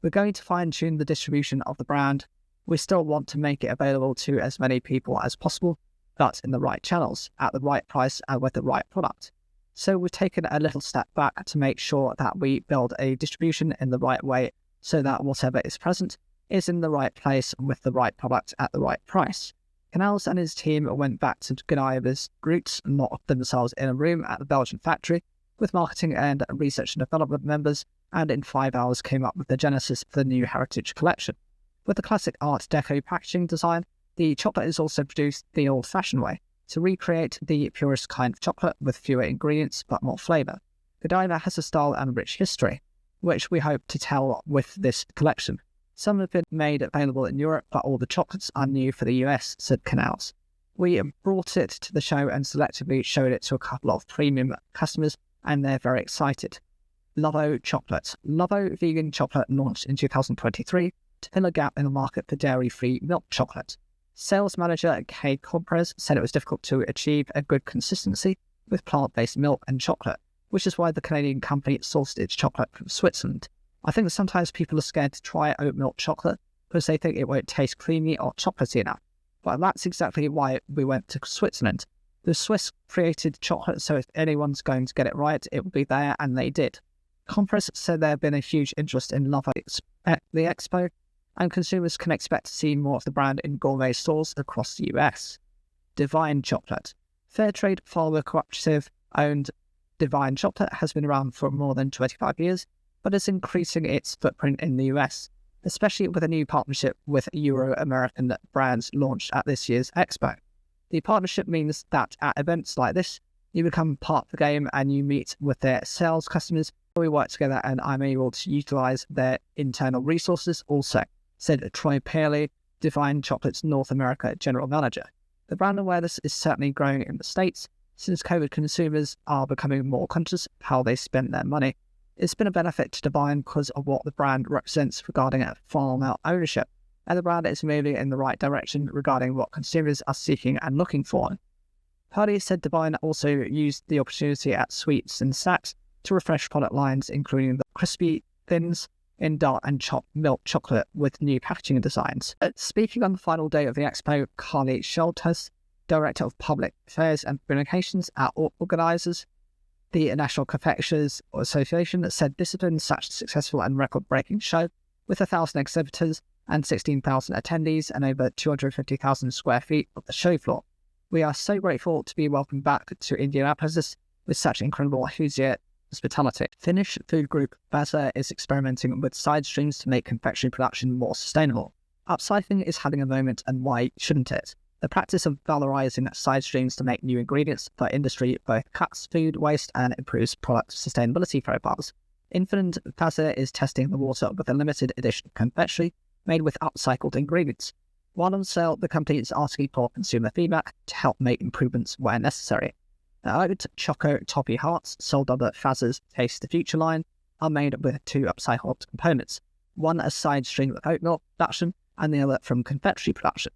We're going to fine-tune the distribution of the brand We still want to make it available to as many people as possible, but in the right channels, at the right price and with the right product. So we've taken a little step back to make sure that we build a distribution in the right way so that whatever is present is in the right place with the right product at the right price. Canals and his team went back to Godiva's roots and locked themselves in a room at the Belgian factory with marketing and research and development members, and in 5 hours came up with the genesis of the new heritage collection. With the classic Art Deco packaging design, the chocolate is also produced the old-fashioned way, to recreate the purest kind of chocolate with fewer ingredients but more flavour. Godiva has a style and rich history, which we hope to tell with this collection. Some have been made available in Europe, but all the chocolates are new for the US, said Canals. We brought it to the show and selectively showed it to a couple of premium customers, and they're very excited. Lovo Chocolate. Lovo Vegan Chocolate launched in 2023 to fill a gap in the market for dairy-free milk chocolate. Sales manager Kate Comprez said it was difficult to achieve a good consistency with plant-based milk and chocolate, which is why the Canadian company sourced its chocolate from Switzerland. I think that sometimes people are scared to try oat milk chocolate because they think it won't taste creamy or chocolatey enough. But that's exactly why we went to Switzerland. The Swiss created chocolate, so if anyone's going to get it right, it will be there, and they did. Compress said there had been a huge interest in Lovo at the expo, and consumers can expect to see more of the brand in gourmet stores across the US. Divine Chocolate. Fairtrade farmer cooperative owned Divine Chocolate has been around for more than 25 years, but is increasing its footprint in the US, especially with a new partnership with Euro-American brands launched at this year's expo. The partnership means that at events like this, you become part of the game and you meet with their sales customers. We work together and I'm able to utilize their internal resources also, said Troy Paley, Divine Chocolate's North America General Manager. The brand awareness is certainly growing in the States. Since COVID, consumers are becoming more conscious of how they spend their money. It's been a benefit to Divine because of what the brand represents regarding farmer ownership, and the brand is moving in the right direction regarding what consumers are seeking and looking for. Purdy said Divine also used the opportunity at Sweets and Snacks to refresh product lines, including the crispy thins in dark and chopped milk chocolate with new packaging designs. Speaking on the final day of the expo, Carly Schultes, Director of Public Affairs and Communications at Organizers, the National Confectioners Association, said this has been such a successful and record-breaking show with 1,000 exhibitors and 16,000 attendees and over 250,000 square feet of the show floor. We are so grateful to be welcomed back to Indianapolis with such incredible hospitality. Finnish food group Vasa is experimenting with side streams to make confectionery production more sustainable. Upcycling is having a moment, and why shouldn't it? The practice of valorizing side streams to make new ingredients for industry both cuts food waste and improves product sustainability profiles. In Finland, Vasa is testing the water with a limited edition confectionery made with upcycled ingredients. While on sale, the company is asking for consumer feedback to help make improvements where necessary. The oat choco toffee hearts sold under Vasa's Taste the Future line are made with two upcycled components, one a side stream of oat milk production and the other from confectionery production.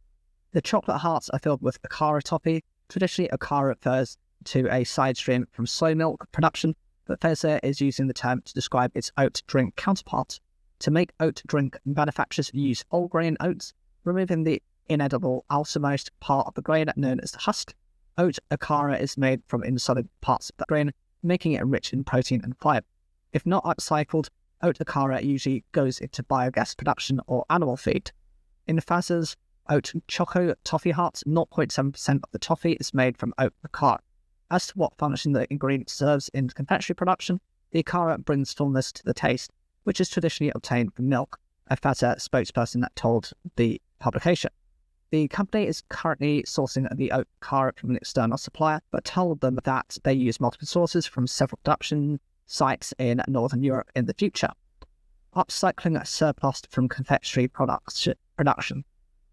The chocolate hearts are filled with Akara toffee. Traditionally, Akara refers to a side stream from soy milk production, but Vasa is using the term to describe its oat drink counterpart. To make oat drink, manufacturers use whole grain oats, removing the inedible outermost part of the grain known as the husk. Oat Akara is made from insoluble parts of the grain, making it rich in protein and fibre. If not upcycled, oat Akara usually goes into biogas production or animal feed. In Vasa's oat choco toffee hearts, 0.7% of the toffee is made from oat Akara. As to what function the ingredient serves in confectionery production, the Akara brings fullness to the taste, which is traditionally obtained from milk, a Vasa spokesperson told the publication. The company is currently sourcing the oat Akara from an external supplier, but told them that they use multiple sources from several production sites in Northern Europe in the future. Upcycling a surplus from confectionery production.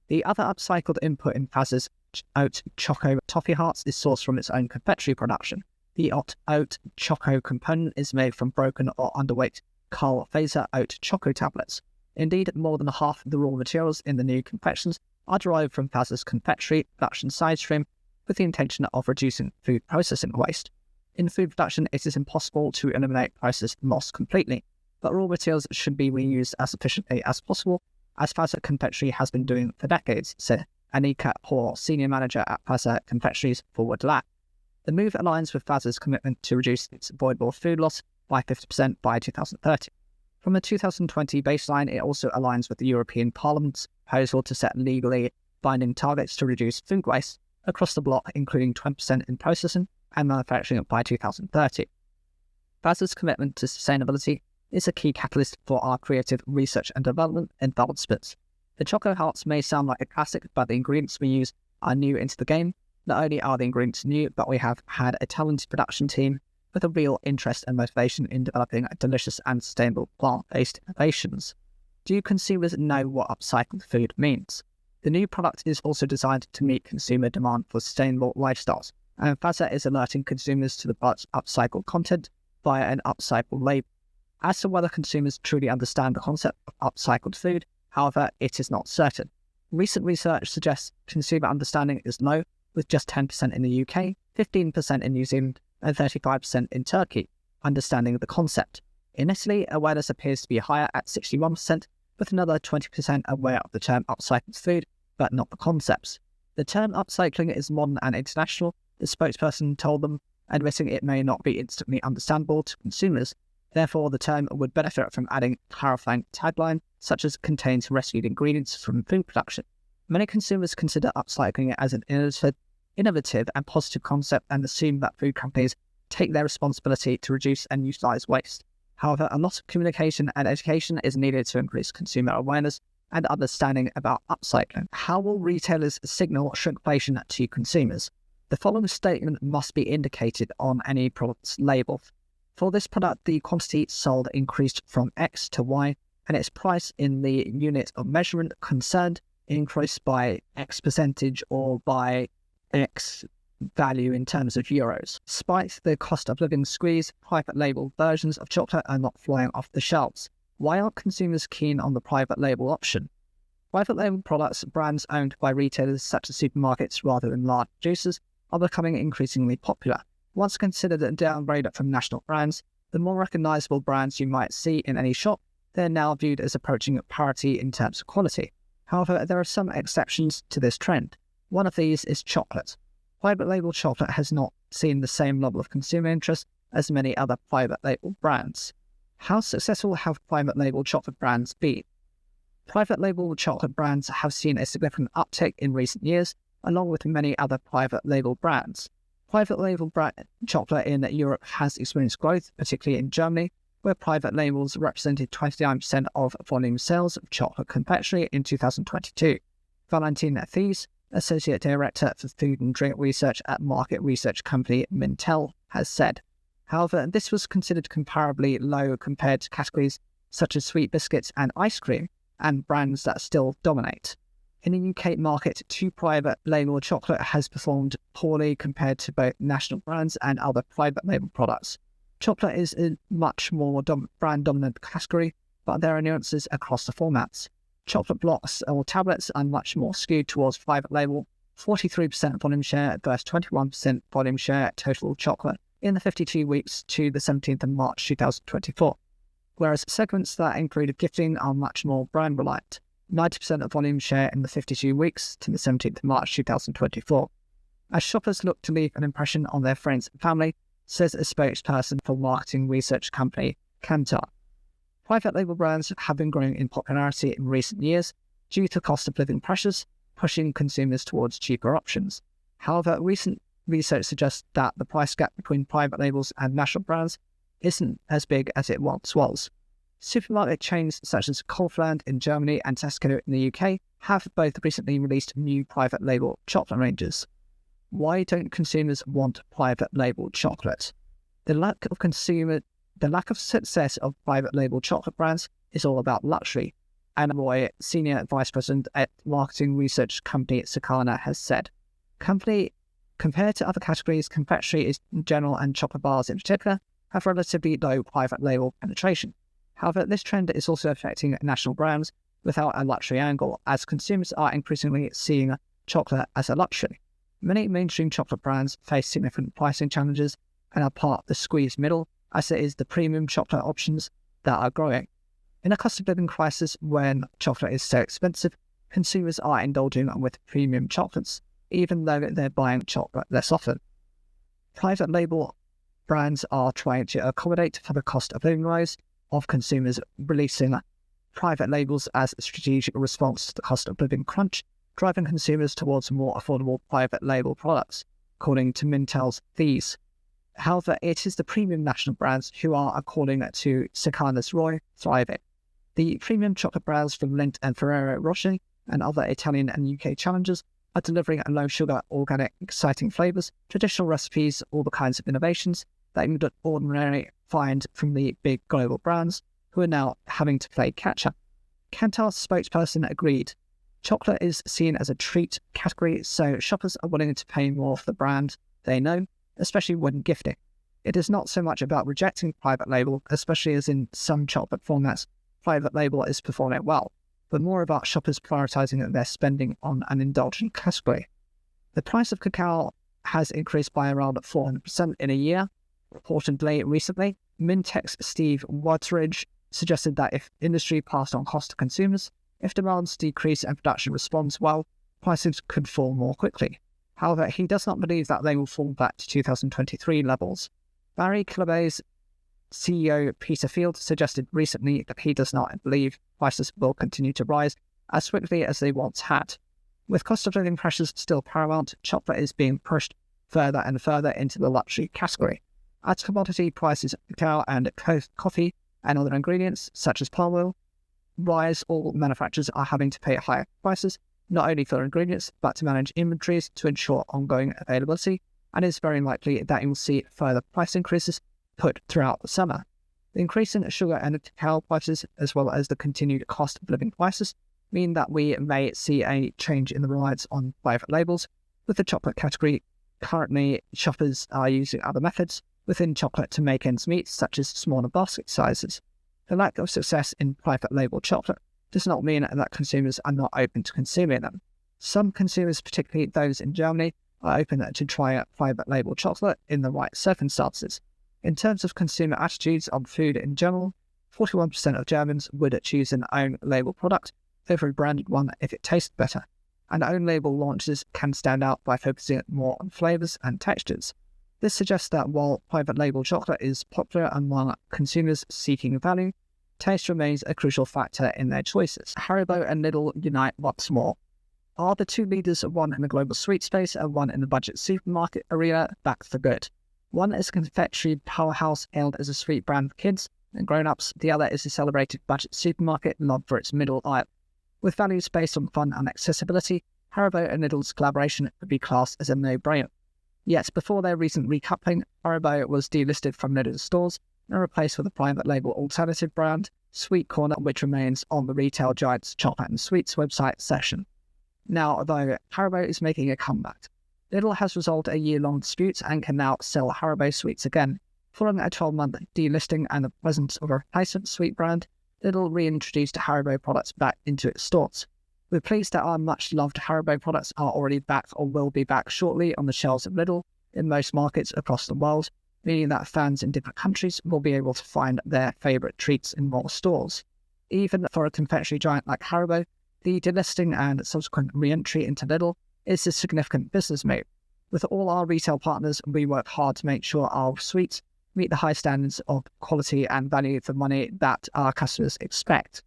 The other upcycled input in Vasa's oat choco toffee hearts is sourced from its own confectionery production. The oat choco component is made from broken or underweight Carl Faser oat choco tablets. Indeed, more than half of the raw materials in the new confections are derived from Vasa's confectionery production side stream with the intention of reducing food processing waste. In food production, it is impossible to eliminate process loss completely, but raw materials should be reused as efficiently as possible, as Fazza Confectionery has been doing for decades, said Anika Hall, senior manager at Fazza Confectionery's Forward Lab. The move aligns with Fazza's commitment to reduce its avoidable food loss by 50% by 2030. From the 2020 baseline, it also aligns with the European Parliament's proposal to set legally binding targets to reduce food waste across the bloc, including 20% in processing and manufacturing by 2030. Fazza's commitment to sustainability is a key catalyst for our creative research and development advancements. The chocolate hearts may sound like a classic, but the ingredients we use are new into the game. Not only are the ingredients new, but we have had a talented production team with a real interest and motivation in developing delicious and sustainable plant-based innovations. Do consumers know what upcycled food means? The new product is also designed to meet consumer demand for sustainable lifestyles, and Fazza is alerting consumers to the product's upcycled content via an upcycled label. As to whether consumers truly understand the concept of upcycled food, however, it is not certain. Recent research suggests consumer understanding is low, with just 10% in the UK, 15% in New Zealand, and 35% in Turkey understanding the concept. In Italy, awareness appears to be higher at 61%, with another 20% aware of the term upcycled food, but not the concepts. The term upcycling is modern and international, the spokesperson told them, admitting it may not be instantly understandable to consumers. Therefore, the term would benefit from adding a clarifying tagline, such as contains rescued ingredients from food production. Many consumers consider upcycling as an innovative and positive concept and assume that food companies take their responsibility to reduce and utilise waste. However, a lot of communication and education is needed to increase consumer awareness and understanding about upcycling. How will retailers signal shrinkflation to consumers? The following statement must be indicated on any product's label. For this product, the quantity sold increased from X to Y, and its price in the unit of measurement concerned increased by X percentage or by X value in terms of euros. Despite the cost of living squeeze, private label versions of chocolate are not flying off the shelves. Why aren't consumers keen on the private label option? Private label products, brands owned by retailers such as supermarkets rather than large producers, are becoming increasingly popular. Once considered a downgrade from national brands, the more recognisable brands you might see in any shop, they're now viewed as approaching parity in terms of quality. However, there are some exceptions to this trend. One of these is chocolate. Private label chocolate has not seen the same level of consumer interest as many other private label brands. How successful have private label chocolate brands been? Private label chocolate brands have seen a significant uptick in recent years, along with many other private label brands. Private label chocolate in Europe has experienced growth, particularly in Germany, where private labels represented 29% of volume sales of chocolate confectionery in 2022. Valentin Thies, Associate Director for Food and Drink Research at market research company Mintel, has said. However, this was considered comparably low compared to categories such as sweet biscuits and ice cream, and brands that still dominate. In the UK market, two private label chocolate has performed poorly compared to both national brands and other private label products. Chocolate is a much more brand-dominant category, but there are nuances across the formats. Chocolate blocks or tablets are much more skewed towards private label, 43% volume share versus 21% volume share total chocolate in the 52 weeks to the 17th of March 2024, whereas segments that include gifting are much more brand-reliant, 90% of volume share in the 52 weeks to the 17th of March 2024. As shoppers look to leave an impression on their friends and family, says a spokesperson for marketing research company Kantar. Private label brands have been growing in popularity in recent years due to cost of living pressures, pushing consumers towards cheaper options. However, recent research suggests that the price gap between private labels and national brands isn't as big as it once was. Supermarket chains such as Kaufland in Germany and Tesco in the UK have both recently released new private label chocolate ranges. Why don't consumers want private label chocolate? The lack of success of private label chocolate brands is all about luxury, Anna Roy, Senior Vice President at marketing research company Sakana, has said. Compared to other categories, confectionery in general and chocolate bars in particular have relatively low private label penetration. However, this trend is also affecting national brands without a luxury angle, as consumers are increasingly seeing chocolate as a luxury. Many mainstream chocolate brands face significant pricing challenges and are part of the squeezed middle, as it is the premium chocolate options that are growing. In a cost of living crisis, when chocolate is so expensive, consumers are indulging with premium chocolates, even though they're buying chocolate less often. Private label brands are trying to accommodate for the cost of living rise of consumers, releasing private labels as a strategic response to the cost of living crunch, driving consumers towards more affordable private label products, according to Mintel's These. However, it is the premium national brands who are, according to Circana's Roy, thriving. The premium chocolate brands from Lindt and Ferrero Rocher and other Italian and UK challengers are delivering low-sugar, organic, exciting flavours, traditional recipes, all the kinds of innovations that you would ordinarily find from the big global brands, who are now having to play catch-up. Kantar's spokesperson agreed. Chocolate is seen as a treat category, so shoppers are willing to pay more for the brand they know, especially when gifting. It is not so much about rejecting private label, especially as in some chocolate formats, private label is performing well, but more about shoppers prioritising their spending on an indulgent category. The price of cacao has increased by around 400% in a year. Reportedly recently, Mintech's Steve Wateridge suggested that if industry passed on cost to consumers, if demands decrease and production responds well, prices could fall more quickly. However, he does not believe that they will fall back to 2023 levels. Barry Callebaut's CEO Peter Field suggested recently that he does not believe prices will continue to rise as quickly as they once had. With cost of living pressures still paramount, chocolate is being pushed further and further into the luxury category. As commodity prices of cacao and coffee and other ingredients, such as palm oil, rise, all manufacturers are having to pay higher prices, not only for ingredients, but to manage inventories to ensure ongoing availability, and it's very likely that you will see further price increases put throughout the summer. The increase in sugar and cacao prices, as well as the continued cost of living prices, mean that we may see a change in the reliance on private labels. With the chocolate category, currently shoppers are using other methods within chocolate to make ends meet, such as smaller basket sizes. The lack of success in private label chocolate does not mean that consumers are not open to consuming them. Some consumers, particularly those in Germany, are open to try private label chocolate in the right circumstances. In terms of consumer attitudes on food in general, 41% of Germans would choose an own label product over a branded one if it tastes better, and own label launches can stand out by focusing more on flavours and textures. This suggests that while private label chocolate is popular among consumers seeking value, taste remains a crucial factor in their choices. Haribo and Lidl unite once more. Are the two leaders, one in the global sweet space and one in the budget supermarket arena, back for good? One is a confectionery powerhouse hailed as a sweet brand for kids and grown-ups. The other is a celebrated budget supermarket loved for its middle aisle. With values based on fun and accessibility, Haribo and Lidl's collaboration could be classed as a no-brainer. Yet before their recent recoupling, Haribo was delisted from Lidl's stores and replaced with a private label alternative brand, Sweet Corner, which remains on the retail giant's chocolate and sweets website session. Now, though, Haribo is making a comeback. Lidl has resolved a year-long dispute and can now sell Haribo sweets again. Following a 12-month delisting and the presence of a replacement sweet brand, Lidl reintroduced Haribo products back into its stores. We're pleased that our much-loved Haribo products are already back or will be back shortly on the shelves of Lidl in most markets across the world, meaning that fans in different countries will be able to find their favourite treats in more stores. Even for a confectionery giant like Haribo, the delisting and subsequent re-entry into Lidl is a significant business move. With all our retail partners, we work hard to make sure our sweets meet the high standards of quality and value for money that our customers expect.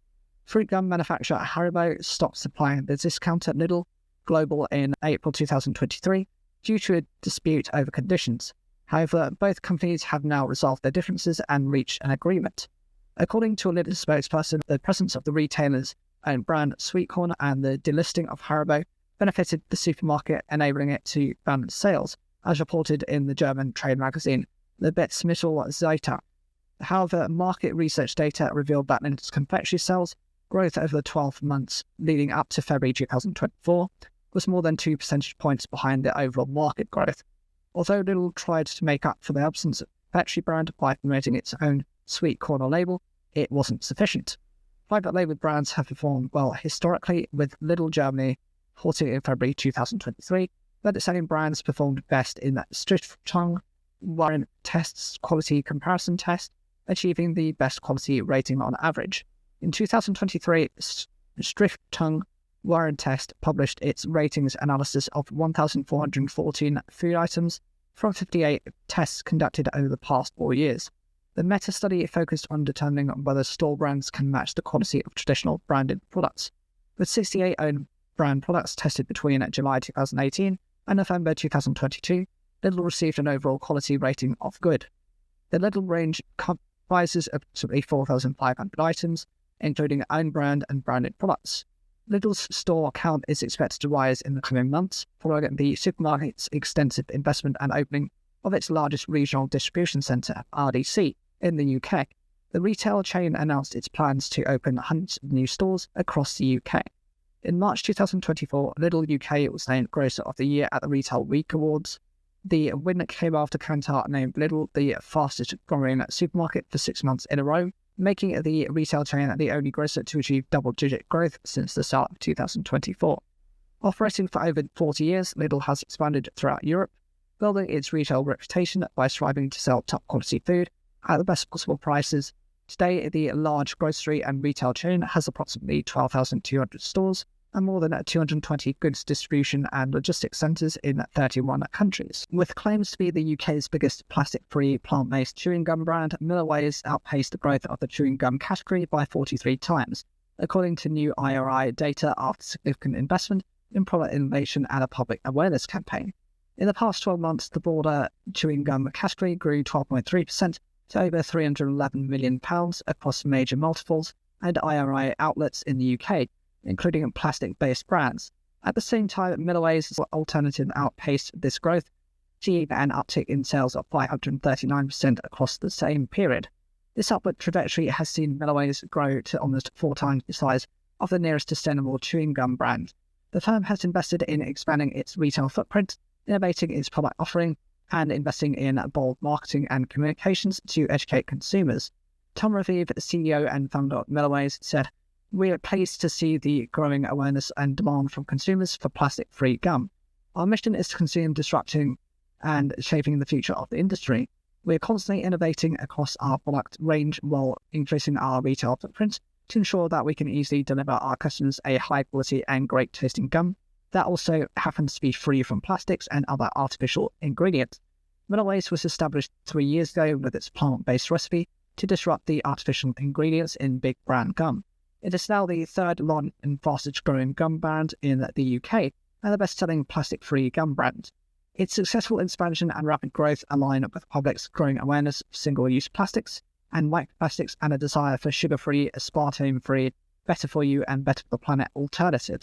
Fruit gum manufacturer Haribo stopped supplying the discount at Lidl Global in April 2023 due to a dispute over conditions. However, both companies have now resolved their differences and reached an agreement. According to a Lidl spokesperson, the presence of the retailer's own brand Sweet Corner and the delisting of Haribo benefited the supermarket, enabling it to balance sales, as reported in the German trade magazine The Betzmittel Zeitung. However, market research data revealed that Lidl's confectionery sales growth over the 12 months leading up to February 2024 was more than 2 percentage points behind the overall market growth. Although Lidl tried to make up for the absence of the confectionery brand by promoting its own Sweet Corner label, it wasn't sufficient. Private label brands have performed well historically, with Lidl Germany reporting in February 2023 that its selling brands performed best in that Stiftung Warren Tests quality comparison test, achieving the best quality rating on average. In 2023, Strift-Tongue Warren Test published its ratings analysis of 1,414 food items from 58 tests conducted over the past 4 years. The meta-study focused on determining whether store brands can match the quality of traditional branded products. With 68 own brand products tested between July 2018 and November 2022, Lidl received an overall quality rating of good. The Lidl range comprises approximately 4,500 items, including own brand and branded products. Lidl's store count is expected to rise in the coming months, following the supermarket's extensive investment and opening of its largest regional distribution centre, RDC, in the UK. The retail chain announced its plans to open hundreds of new stores across the UK. In March 2024, Lidl UK was named Grocer of the Year at the Retail Week Awards. The win came after Kantar named Lidl the fastest growing supermarket for 6 months in a row, making the retail chain the only grocer to achieve double-digit growth since the start of 2024. Operating for over 40 years, Lidl has expanded throughout Europe, building its retail reputation by striving to sell top-quality food at the best possible prices. Today, the large grocery and retail chain has approximately 12,200 stores and more than 220 goods distribution and logistics centres in 31 countries. With claims to be the UK's biggest plastic-free plant-based chewing gum brand, Millerways outpaced the growth of the chewing gum category by 43 times, according to new IRI data after significant investment in product innovation and a public awareness campaign. In the past 12 months, the broader chewing gum category grew 12.3% to over £311 million across major multiples and IRI outlets in the UK, including plastic-based brands. At the same time, Millerways' alternative outpaced this growth, achieving an uptick in sales of 539% across the same period. This upward trajectory has seen Millerways grow to almost 4 times the size of the nearest sustainable chewing gum brand. The firm has invested in expanding its retail footprint, innovating its product offering, and investing in bold marketing and communications to educate consumers. Tom Raviv, CEO and founder of Millerways, said, "We are pleased to see the growing awareness and demand from consumers for plastic-free gum. Our mission is to consume disrupting and shaping the future of the industry. We are constantly innovating across our product range while increasing our retail footprint to ensure that we can easily deliver our customers a high-quality and great-tasting gum that also happens to be free from plastics and other artificial ingredients." Millerways was established 3 years ago with its plant-based recipe to disrupt the artificial ingredients in big brand gum. It is now the third largest and fastest growing gum brand in the UK and the best-selling plastic-free gum brand. Its successful expansion and rapid growth align with the public's growing awareness of single-use plastics and microplastics and a desire for sugar-free, aspartame-free, better for you and better for the planet alternatives.